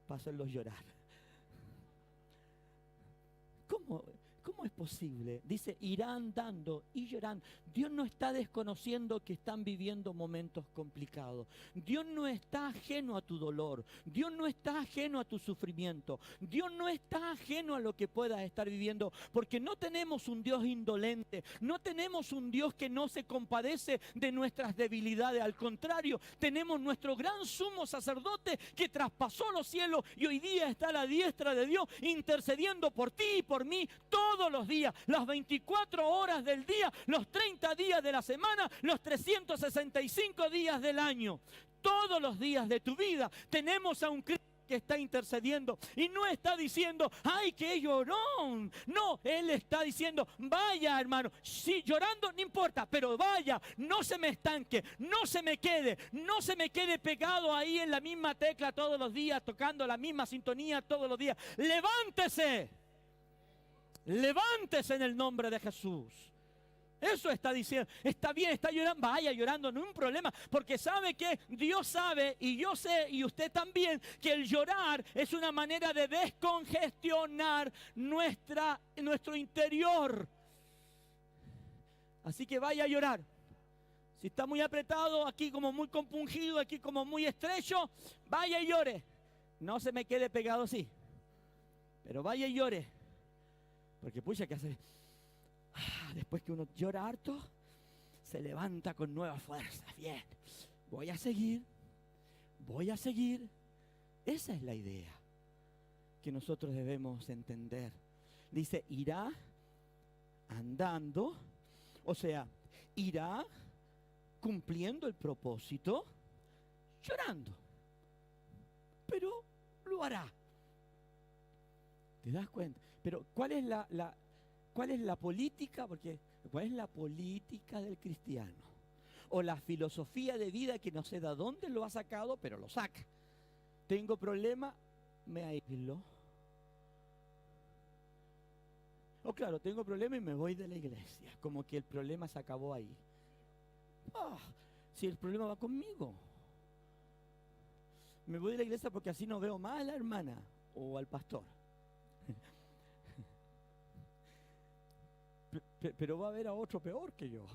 Pásenlos llorar. ¿Cómo es posible? Dice, irá andando y llorando. Dios no está desconociendo que están viviendo momentos complicados. Dios no está ajeno a tu dolor. Dios no está ajeno a tu sufrimiento. Dios no está ajeno a lo que puedas estar viviendo. Porque no tenemos un Dios indolente. No tenemos un Dios que no se compadece de nuestras debilidades. Al contrario, tenemos nuestro gran sumo sacerdote que traspasó los cielos y hoy día está a la diestra de Dios intercediendo por ti y por mí todos los días, las 24 horas del día, los 30 días de la semana, los 365 días del año. Todos los días de tu vida tenemos a un Cristo que está intercediendo y no está diciendo, ay, qué llorón. No, Él está diciendo, vaya, hermano, sí, llorando no importa, pero vaya, no se me estanque, no se me quede pegado ahí en la misma tecla todos los días, tocando la misma sintonía todos los días. Levántese. Levántese en el nombre de Jesús. Eso está diciendo. Está bien, está llorando, vaya llorando, no hay un problema. Porque sabe que Dios sabe, y yo sé, y usted también, que el llorar es una manera de descongestionar nuestro interior. Así que vaya a llorar. Si está muy apretado, aquí como muy compungido, aquí como muy estrecho, vaya y llore. No se me quede pegado así, pero vaya y llore. Porque pucha, que hace después que uno llora harto, se levanta con nuevas fuerzas. Bien, voy a seguir, voy a seguir. Esa es la idea que nosotros debemos entender. Dice, irá andando, o sea, irá cumpliendo el propósito, llorando, pero lo hará. ¿Te das cuenta? Pero ¿cuál es la política? Porque ¿cuál es la política del cristiano? O la filosofía de vida que no sé de dónde lo ha sacado, pero lo saca. Tengo problema, me aíslo. O claro, tengo problema y me voy de la iglesia. Como que el problema se acabó ahí. Si el problema va conmigo. Me voy de la iglesia porque así no veo más a la hermana o al pastor. Pero va a haber a otro peor que yo.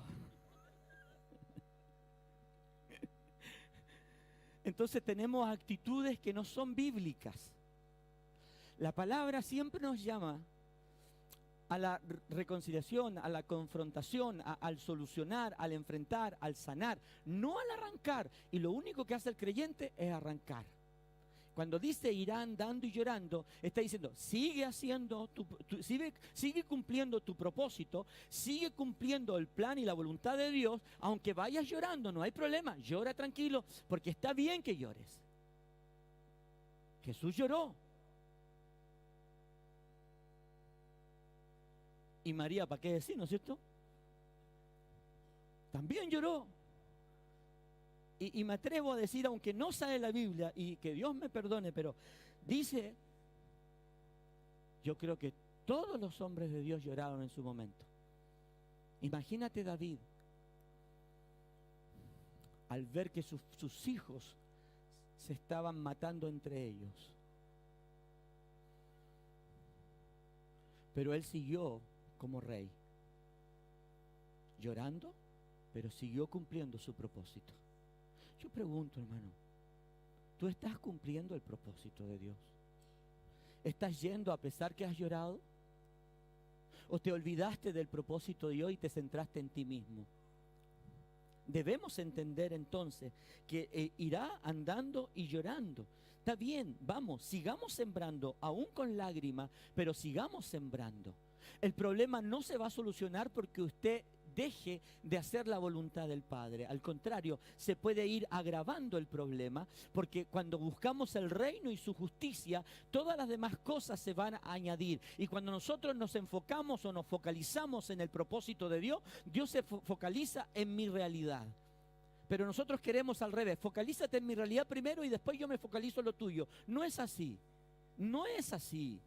Entonces tenemos actitudes que no son bíblicas. La palabra siempre nos llama a la reconciliación, a la confrontación, al solucionar, al enfrentar, al sanar, no al arrancar. Y lo único que hace el creyente es arrancar. Cuando dice irá andando y llorando, está diciendo, sigue haciendo, sigue cumpliendo tu propósito, sigue cumpliendo el plan y la voluntad de Dios, aunque vayas llorando, no hay problema, llora tranquilo, porque está bien que llores. Jesús lloró. Y María, ¿para qué decir, no es cierto? También lloró. Y me atrevo a decir, aunque no sale la Biblia, y que Dios me perdone, pero dice, yo creo que todos los hombres de Dios lloraron en su momento. Imagínate David, al ver que sus hijos se estaban matando entre ellos. Pero él siguió como rey, llorando, pero siguió cumpliendo su propósito. Yo pregunto, hermano, ¿tú estás cumpliendo el propósito de Dios? ¿Estás yendo a pesar que has llorado? ¿O te olvidaste del propósito de Dios y te centraste en ti mismo? Debemos entender entonces que irá andando y llorando. Está bien, vamos, sigamos sembrando, aún con lágrimas, pero sigamos sembrando. El problema no se va a solucionar porque usted deje de hacer la voluntad del Padre. Al contrario, se puede ir agravando el problema, porque cuando buscamos el reino y su justicia, todas las demás cosas se van a añadir. Y cuando nosotros nos enfocamos o nos focalizamos en el propósito de Dios, Dios se focaliza en mi realidad. Pero nosotros queremos al revés, focalízate en mi realidad primero y después yo me focalizo en lo tuyo. No es así, no es así.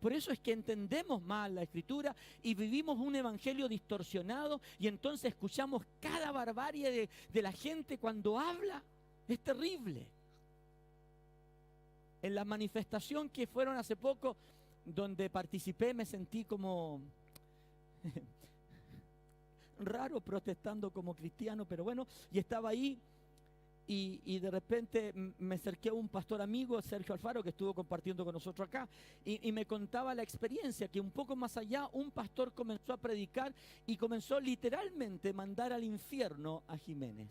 Por eso es que entendemos mal la Escritura y vivimos un evangelio distorsionado y entonces escuchamos cada barbarie de la gente cuando habla. Es terrible. En la manifestación que fueron hace poco, donde participé, me sentí como raro protestando como cristiano, pero bueno, y estaba ahí. Y de repente me acerqué a un pastor amigo, Sergio Alfaro, que estuvo compartiendo con nosotros acá, y me contaba la experiencia, que un poco más allá un pastor comenzó a predicar y comenzó literalmente a mandar al infierno a Jiménez.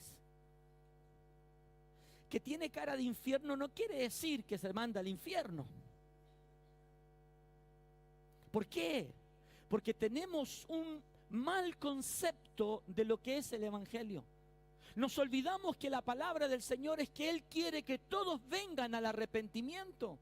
Que tiene cara de infierno no quiere decir que se manda al infierno. ¿Por qué? Porque tenemos un mal concepto de lo que es el evangelio. Nos olvidamos que la palabra del Señor es que Él quiere que todos vengan al arrepentimiento.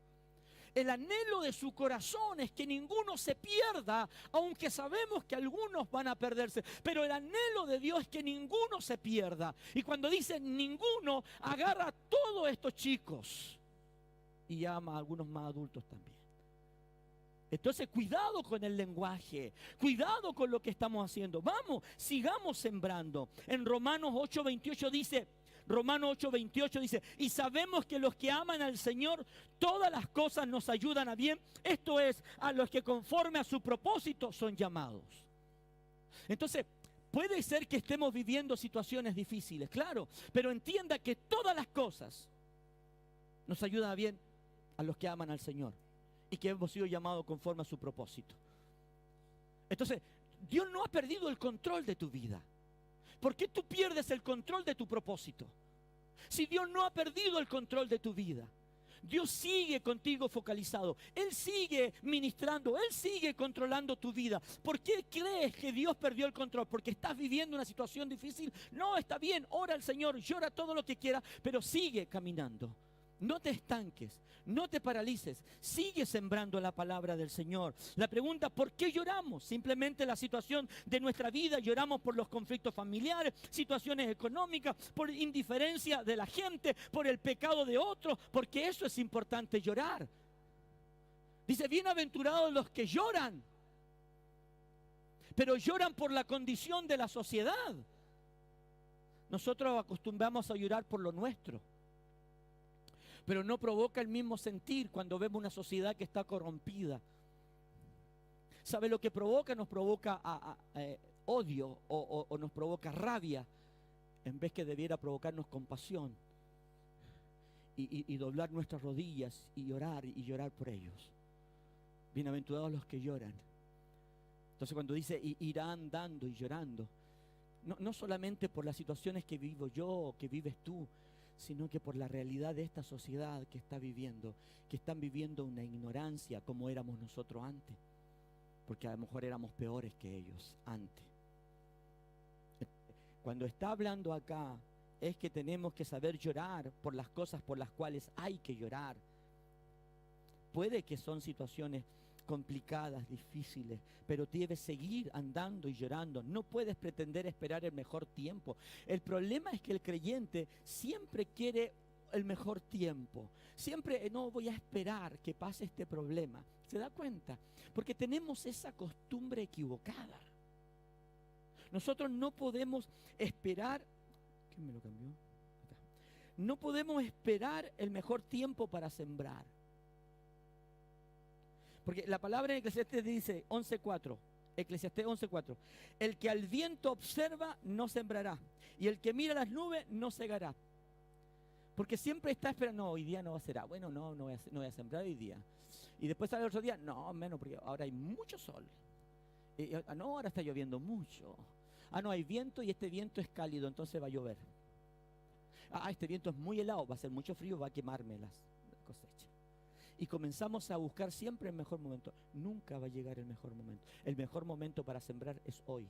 El anhelo de su corazón es que ninguno se pierda, aunque sabemos que algunos van a perderse. Pero el anhelo de Dios es que ninguno se pierda. Y cuando dice ninguno, agarra a todos estos chicos y llama a algunos más adultos también. Entonces, cuidado con el lenguaje, cuidado con lo que estamos haciendo. Vamos, sigamos sembrando. En Romanos 8:28 dice, y sabemos que los que aman al Señor, todas las cosas nos ayudan a bien. Esto es, a los que conforme a su propósito son llamados. Entonces, puede ser que estemos viviendo situaciones difíciles, claro, pero entienda que todas las cosas nos ayudan a bien a los que aman al Señor y que hemos sido llamados conforme a su propósito. Entonces, Dios no ha perdido el control de tu vida. ¿Por qué tú pierdes el control de tu propósito? Si Dios no ha perdido el control de tu vida, Dios sigue contigo focalizado, Él sigue ministrando, Él sigue controlando tu vida. ¿Por qué crees que Dios perdió el control? ¿Porque estás viviendo una situación difícil? No, está bien, ora al Señor, llora todo lo que quiera, pero sigue caminando. No te estanques, no te paralices, sigue sembrando la palabra del Señor. La pregunta, ¿por qué lloramos? Simplemente la situación de nuestra vida, lloramos por los conflictos familiares, situaciones económicas, por indiferencia de la gente, por el pecado de otros, porque eso es importante, llorar. Dice, bienaventurados los que lloran, pero lloran por la condición de la sociedad. Nosotros acostumbramos a llorar por lo nuestro, pero no provoca el mismo sentir cuando vemos una sociedad que está corrompida. ¿Sabe lo que provoca? Nos provoca odio o nos provoca rabia, en vez que debiera provocarnos compasión y doblar nuestras rodillas y llorar por ellos. Bienaventurados los que lloran. Entonces cuando dice irán dando y llorando, no solamente por las situaciones que vivo yo o que vives tú, sino que por la realidad de esta sociedad que está viviendo, que están viviendo una ignorancia como éramos nosotros antes, porque a lo mejor éramos peores que ellos antes. Cuando está hablando acá, es que tenemos que saber llorar por las cosas por las cuales hay que llorar. Puede que son situaciones complicadas, difíciles, pero debes seguir andando y llorando. No puedes pretender esperar el mejor tiempo. El problema es que el creyente siempre quiere el mejor tiempo. Siempre, no voy a esperar que pase este problema. ¿Se da cuenta? Porque tenemos esa costumbre equivocada. Nosotros no podemos esperar. ¿Quién me lo cambió? Acá. No podemos esperar el mejor tiempo para sembrar. Porque la palabra en Eclesiastés dice 11:4, Eclesiastés 11:4, el que al viento observa no sembrará, y el que mira las nubes no segará. Porque siempre está esperando, no, hoy día no va a ser, bueno, no voy a sembrar hoy día. Y después sale el otro día, no, menos, porque ahora hay mucho sol. No, ahora está lloviendo mucho. No, hay viento y este viento es cálido, entonces va a llover. Este viento es muy helado, va a ser mucho frío, va a quemarme las cosechas. Y comenzamos a buscar siempre el mejor momento. Nunca va a llegar el mejor momento. El mejor momento para sembrar es hoy.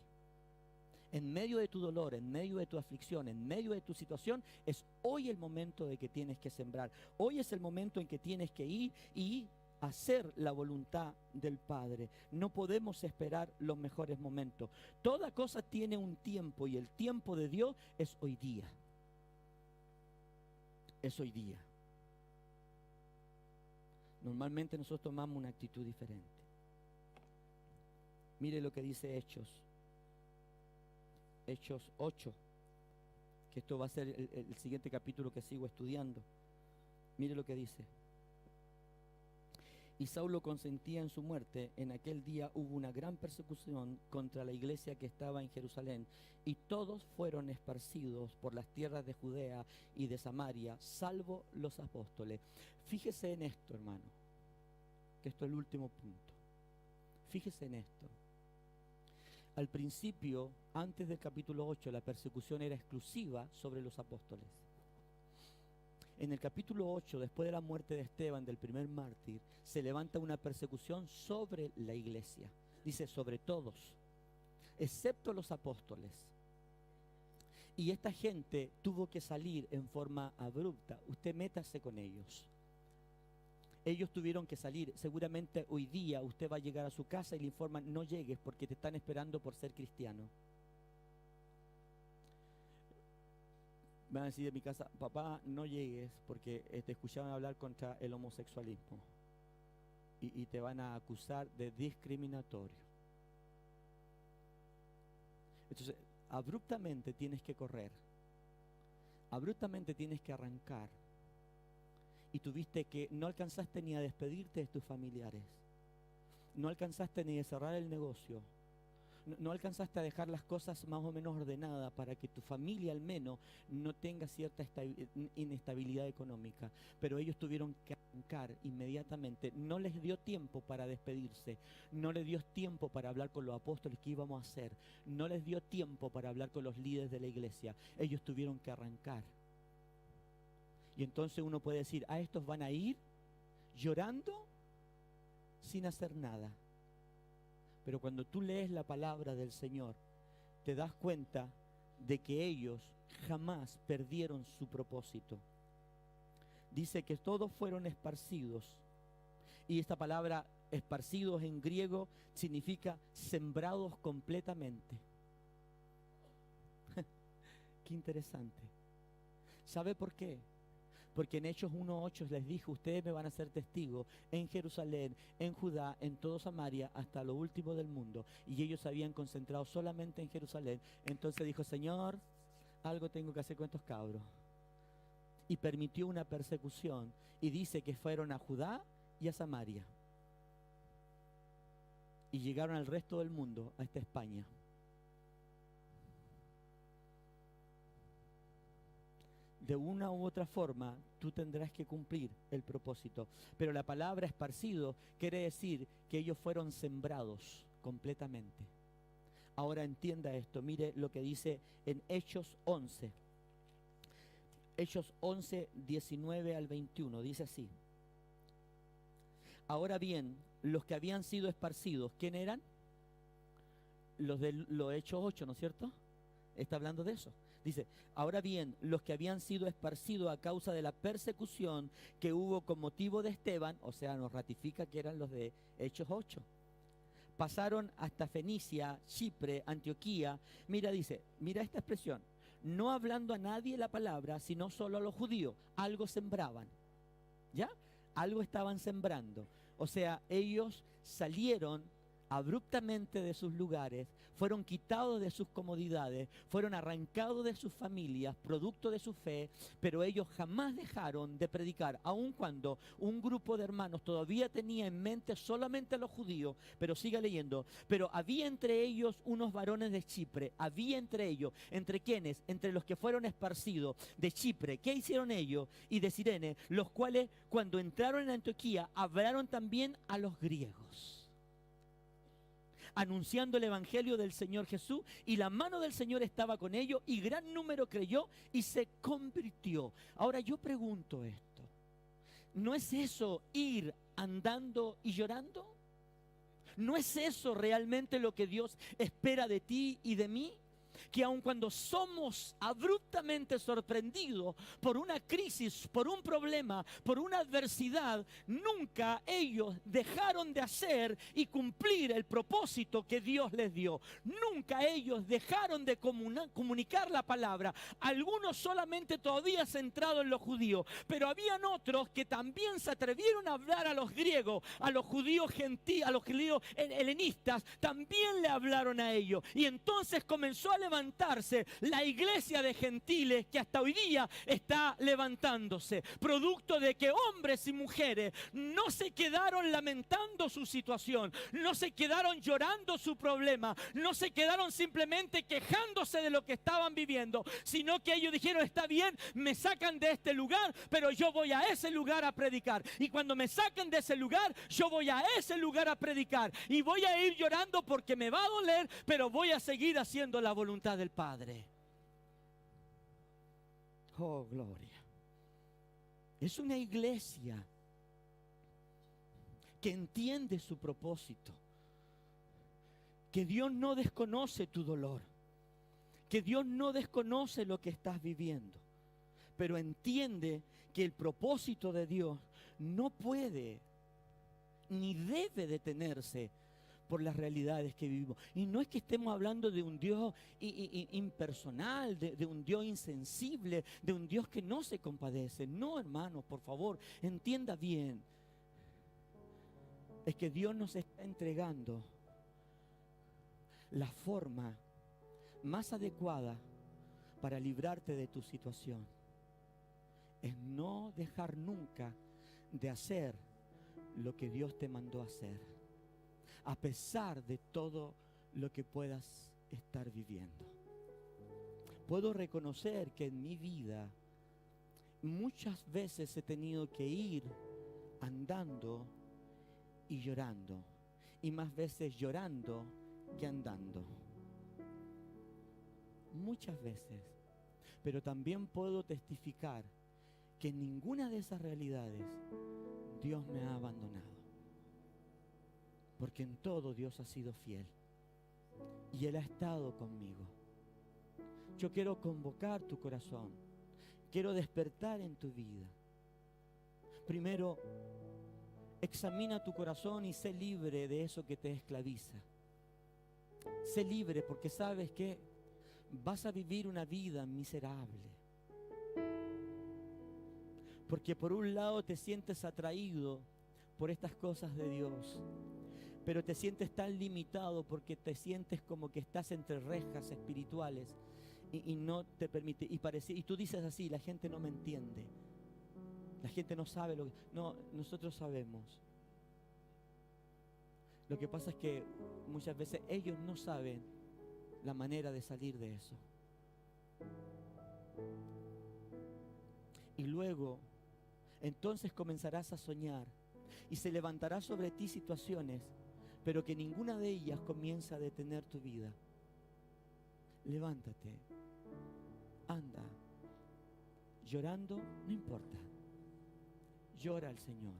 En medio de tu dolor, en medio de tu aflicción, en medio de tu situación, es hoy el momento de que tienes que sembrar. Hoy es el momento en que tienes que ir y hacer la voluntad del Padre. No podemos esperar los mejores momentos. Toda cosa tiene un tiempo y el tiempo de Dios es hoy día. Es hoy día. Normalmente nosotros tomamos una actitud diferente. Mire lo que dice Hechos 8, que esto va a ser el siguiente capítulo que sigo estudiando. Mire lo que dice. Y Saulo consentía en su muerte. En aquel día hubo una gran persecución contra la iglesia que estaba en Jerusalén, y todos fueron esparcidos por las tierras de Judea y de Samaria, salvo los apóstoles. Fíjese en esto, hermano, que esto es el último punto. Fíjese en esto. Al principio, antes del capítulo 8, la persecución era exclusiva sobre los apóstoles. En el capítulo 8, después de la muerte de Esteban, del primer mártir, se levanta una persecución sobre la iglesia. Dice, sobre todos, excepto los apóstoles. Y esta gente tuvo que salir en forma abrupta. Usted métase con ellos. Ellos tuvieron que salir. Seguramente hoy día usted va a llegar a su casa y le informan, no llegues porque te están esperando por ser cristiano. Me van a decir de mi casa, papá, no llegues porque te escuchaban hablar contra el homosexualismo y te van a acusar de discriminatorio. Entonces, abruptamente tienes que correr, abruptamente tienes que arrancar, y tuviste que, no alcanzaste ni a despedirte de tus familiares, no alcanzaste ni a cerrar el negocio, no alcanzaste a dejar las cosas más o menos ordenadas para que tu familia al menos no tenga cierta inestabilidad económica, pero ellos tuvieron que arrancar inmediatamente. No les dio tiempo para despedirse, no les dio tiempo para hablar con los apóstoles qué íbamos a hacer, no les dio tiempo para hablar con los líderes de la iglesia. Ellos tuvieron que arrancar. Y entonces uno puede decir, a estos van a ir llorando sin hacer nada. Pero cuando tú lees la palabra del Señor, te das cuenta de que ellos jamás perdieron su propósito. Dice que todos fueron esparcidos. Y esta palabra esparcidos en griego significa sembrados completamente. Qué interesante. ¿Sabe por qué? Porque en Hechos 1:8 les dijo, ustedes me van a ser testigos en Jerusalén, en Judá, en todo Samaria, hasta lo último del mundo. Y ellos se habían concentrado solamente en Jerusalén. Entonces dijo, Señor, algo tengo que hacer con estos cabros. Y permitió una persecución. Y dice que fueron a Judá y a Samaria. Y llegaron al resto del mundo, a esta España. De una u otra forma, tú tendrás que cumplir el propósito. Pero la palabra esparcido quiere decir que ellos fueron sembrados completamente. Ahora entienda esto, mire lo que dice en Hechos 11. Hechos 11, 19 al 21, dice así. Ahora bien, los que habían sido esparcidos, ¿quién eran? Los de los Hechos 8, ¿no es cierto? Está hablando de eso. Dice, ahora bien, los que habían sido esparcidos a causa de la persecución que hubo con motivo de Esteban, o sea, nos ratifica que eran los de Hechos 8, pasaron hasta Fenicia, Chipre, Antioquía. Mira, dice, mira esta expresión, no hablando a nadie la palabra, sino solo a los judíos. Algo sembraban, ¿ya? Algo estaban sembrando. O sea, ellos salieron abruptamente de sus lugares, fueron quitados de sus comodidades, fueron arrancados de sus familias, producto de su fe, pero ellos jamás dejaron de predicar, aun cuando un grupo de hermanos todavía tenía en mente solamente a los judíos. Pero siga leyendo, pero había entre ellos unos varones de Chipre, había entre ellos, ¿entre quiénes? Entre los que fueron esparcidos de Chipre. ¿Qué hicieron ellos? Y de Cirene, los cuales cuando entraron en Antioquía hablaron también a los griegos, anunciando el evangelio del Señor Jesús, y la mano del Señor estaba con ellos, y gran número creyó y se convirtió. Ahora yo pregunto esto, ¿no es eso ir andando y llorando? ¿No es eso realmente lo que Dios espera de ti y de mí? Que aun cuando somos abruptamente sorprendidos por una crisis, por un problema, por una adversidad, nunca ellos dejaron de hacer y cumplir el propósito que Dios les dio. Nunca ellos dejaron de comunicar la palabra. Algunos solamente todavía centrados en los judíos, pero habían otros que también se atrevieron a hablar a los griegos, a los judíos gentiles, a los judíos helenistas, también le hablaron a ellos. Y entonces comenzó a levantarse la iglesia de gentiles que hasta hoy día está levantándose, producto de que hombres y mujeres no se quedaron lamentando su situación, no se quedaron llorando su problema, no se quedaron simplemente quejándose de lo que estaban viviendo, sino que ellos dijeron, está bien, me sacan de este lugar, pero yo voy a ese lugar a predicar, y cuando me saquen de ese lugar, yo voy a ese lugar a predicar, y voy a ir llorando porque me va a doler, pero voy a seguir haciendo la voluntad del Padre. Oh, gloria. Es una iglesia que entiende su propósito, que Dios no desconoce tu dolor, que Dios no desconoce lo que estás viviendo, pero entiende que el propósito de Dios no puede ni debe detenerse por las realidades que vivimos. Y no es que estemos hablando de un Dios impersonal, de un Dios insensible, de un Dios que no se compadece. No, hermanos, por favor, entienda bien. Es que Dios nos está entregando la forma más adecuada para librarte de tu situación. Es no dejar nunca de hacer lo que Dios te mandó a hacer, a pesar de todo lo que puedas estar viviendo. Puedo reconocer que en mi vida muchas veces he tenido que ir andando y llorando, y más veces llorando que andando. Muchas veces. Pero también puedo testificar que en ninguna de esas realidades Dios me ha abandonado. Porque en todo Dios ha sido fiel. Y Él ha estado conmigo. Yo quiero convocar tu corazón. Quiero despertar en tu vida. Primero, examina tu corazón y sé libre de eso que te esclaviza. Sé libre porque sabes que vas a vivir una vida miserable. Porque por un lado te sientes atraído por estas cosas de Dios, pero te sientes tan limitado porque te sientes como que estás entre rejas espirituales y no te permite. Y tú dices así: la gente no me entiende. La gente no sabe lo que... No, nosotros sabemos. Lo que pasa es que muchas veces ellos no saben la manera de salir de eso. Y luego, entonces comenzarás a soñar y se levantará sobre ti situaciones, pero que ninguna de ellas comienza a detener tu vida. Levántate, anda, llorando, no importa. Llora al Señor.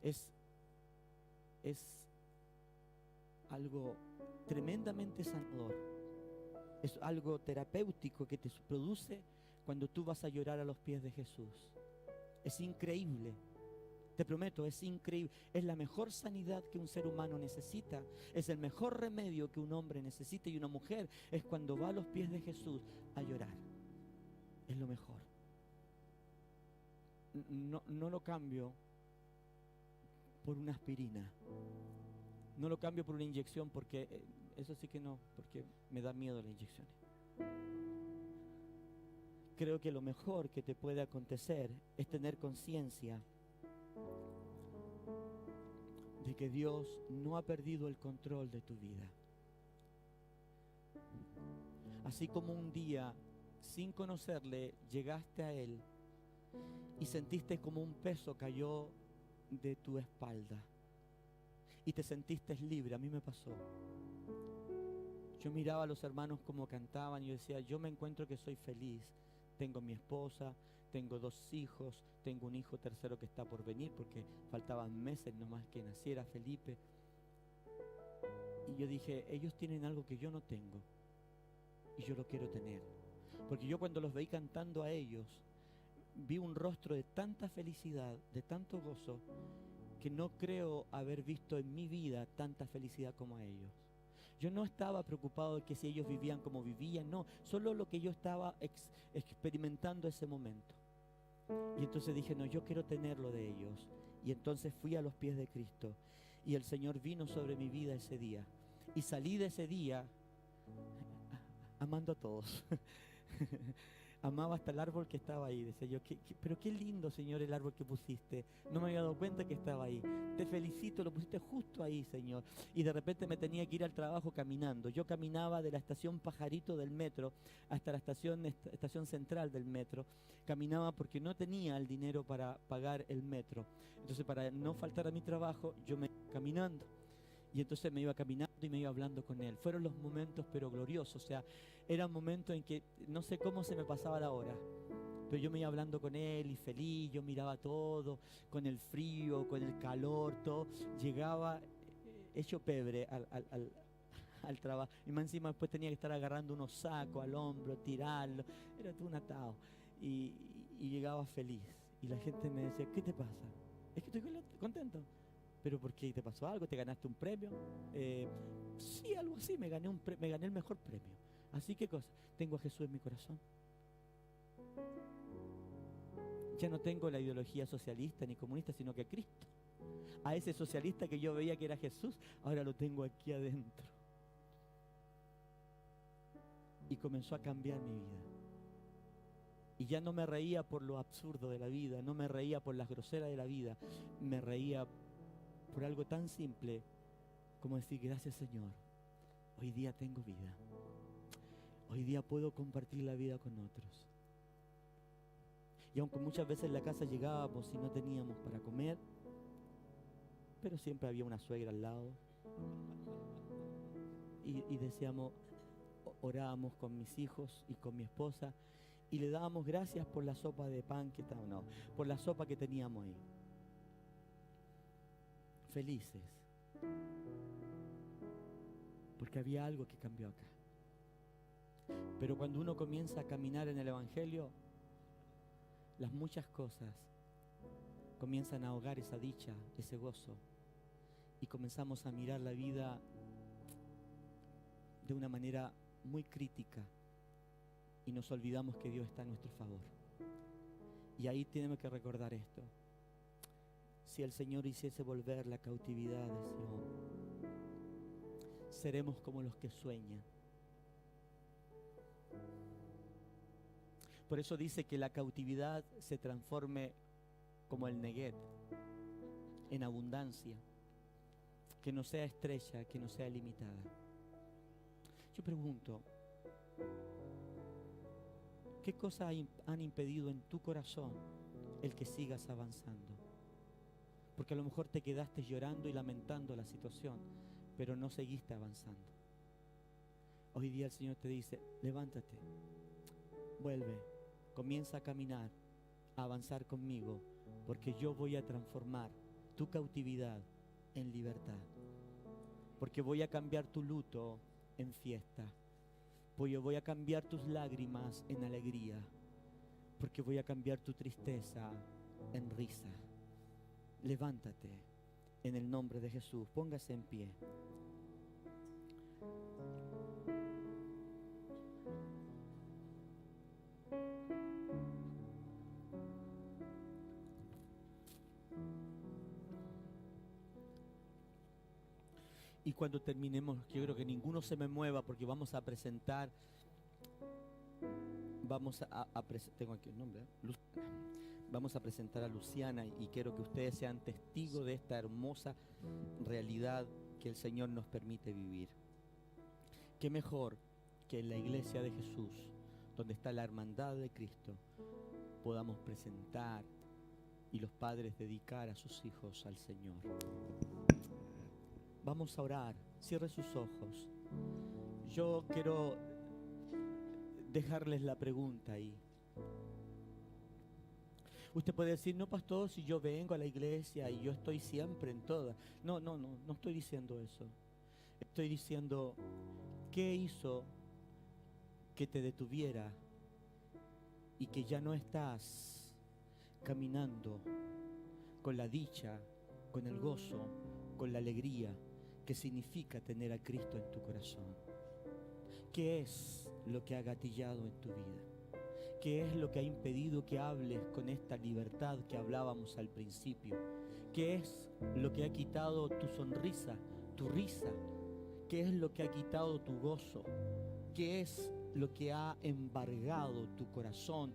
Es algo tremendamente sanador. Es algo terapéutico que te produce cuando tú vas a llorar a los pies de Jesús. Es increíble. Te prometo, es increíble. Es la mejor sanidad que un ser humano necesita. Es el mejor remedio que un hombre necesita y una mujer. Es cuando va a los pies de Jesús a llorar. Es lo mejor. No lo cambio por una aspirina. No lo cambio por una inyección porque eso sí que no, porque me da miedo la inyección. Creo que lo mejor que te puede acontecer es tener conciencia de que Dios no ha perdido el control de tu vida. Así como un día, sin conocerle, llegaste a Él y sentiste como un peso cayó de tu espalda y te sentiste libre. A mí me pasó. Yo miraba a los hermanos como cantaban y yo decía: yo me encuentro que soy feliz. Tengo mi esposa, tengo 2 hijos, tengo un hijo tercero que está por venir porque faltaban meses nomás que naciera Felipe. Y yo dije: ellos tienen algo que yo no tengo y yo lo quiero tener. Porque yo cuando los veí cantando a ellos, vi un rostro de tanta felicidad, de tanto gozo, que no creo haber visto en mi vida tanta felicidad como a ellos. Yo no estaba preocupado de que si ellos vivían como vivían, no, solo lo que yo estaba experimentando ese momento. Y entonces dije: no, yo quiero tener lo de ellos. Y entonces fui a los pies de Cristo y el Señor vino sobre mi vida ese día. Y salí de ese día amando a todos. Amaba hasta el árbol que estaba ahí. Decía yo: pero qué lindo, Señor, el árbol que pusiste. No me había dado cuenta que estaba ahí. Te felicito, lo pusiste justo ahí, Señor. Y de repente me tenía que ir al trabajo caminando. Yo caminaba de la estación Pajarito del metro hasta la estación central del metro. Caminaba porque no tenía el dinero para pagar el metro. Entonces, para no faltar a mi trabajo, yo me iba caminando. Y entonces me iba caminando y me iba hablando con Él. Fueron los momentos pero gloriosos. O sea, eran momentos en que no sé cómo se me pasaba la hora, pero yo me iba hablando con Él y feliz. Yo miraba todo, con el frío, con el calor, todo. Llegaba hecho pebre al trabajo. Y más encima después tenía que estar agarrando unos sacos al hombro, tirarlo. Era todo un atado. Y llegaba feliz. Y la gente me decía: ¿qué te pasa? Es que estoy contento. ¿Pero por qué? ¿Te pasó algo? ¿Te ganaste un premio? Sí, algo así, me gané el mejor premio. Así que cosa, tengo a Jesús en mi corazón. Ya no tengo la ideología socialista ni comunista, sino que a Cristo. A ese socialista que yo veía que era Jesús, ahora lo tengo aquí adentro. Y comenzó a cambiar mi vida. Y ya no me reía por lo absurdo de la vida, no me reía por las groseras de la vida, me reía por algo tan simple como decir: gracias, Señor, hoy día tengo vida, hoy día puedo compartir la vida con otros. Y aunque muchas veces en la casa llegábamos y no teníamos para comer, pero siempre había una suegra al lado. Y decíamos, orábamos con mis hijos y con mi esposa y le dábamos gracias por la sopa de pan que estaba, no, por la sopa que teníamos ahí. Felices. Porque había algo que cambió acá. Pero cuando uno comienza a caminar en el Evangelio, las muchas cosas comienzan a ahogar esa dicha, ese gozo, y comenzamos a mirar la vida de una manera muy crítica y nos olvidamos que Dios está a nuestro favor. Y ahí tenemos que recordar esto: si el Señor hiciese volver la cautividad de Sion, seremos como los que sueñan. Por eso dice que la cautividad se transforme como el Neguet, en abundancia, que no sea estrecha, que no sea limitada. Yo pregunto, ¿qué cosas han impedido en tu corazón el que sigas avanzando? Porque a lo mejor te quedaste llorando y lamentando la situación, pero no seguiste avanzando. Hoy día el Señor te dice, levántate, vuelve, comienza a caminar, a avanzar conmigo, porque yo voy a transformar tu cautividad en libertad. Porque voy a cambiar tu luto en fiesta. Porque voy a cambiar tus lágrimas en alegría. Porque voy a cambiar tu tristeza en risa. Levántate en el nombre de Jesús. Póngase en pie. Y cuando terminemos, yo creo que ninguno se me mueva porque vamos a presentar, tengo aquí el nombre, vamos a presentar a Luciana y quiero que ustedes sean testigos de esta hermosa realidad que el Señor nos permite vivir. Qué mejor que en la iglesia de Jesús, donde está la hermandad de Cristo, podamos presentar y los padres dedicar a sus hijos al Señor. Vamos a orar, cierre sus ojos. Yo quiero dejarles la pregunta ahí. Usted puede decir, no pastor, si yo vengo a la iglesia y yo estoy siempre en todas. No estoy diciendo eso. Estoy diciendo, ¿qué hizo que te detuviera y que ya no estás caminando con la dicha, con el gozo, con la alegría que significa tener a Cristo en tu corazón? ¿Qué es lo que ha gatillado en tu vida? ¿Qué es lo que ha impedido que hables con esta libertad que hablábamos al principio? ¿Qué es lo que ha quitado tu sonrisa, tu risa? ¿Qué es lo que ha quitado tu gozo? ¿Qué es lo que ha embargado tu corazón?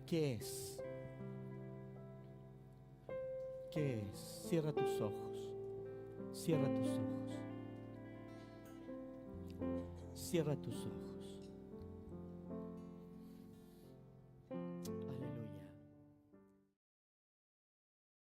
¿Qué es? ¿Qué es? Cierra tus ojos. Cierra tus ojos. Cierra tus ojos.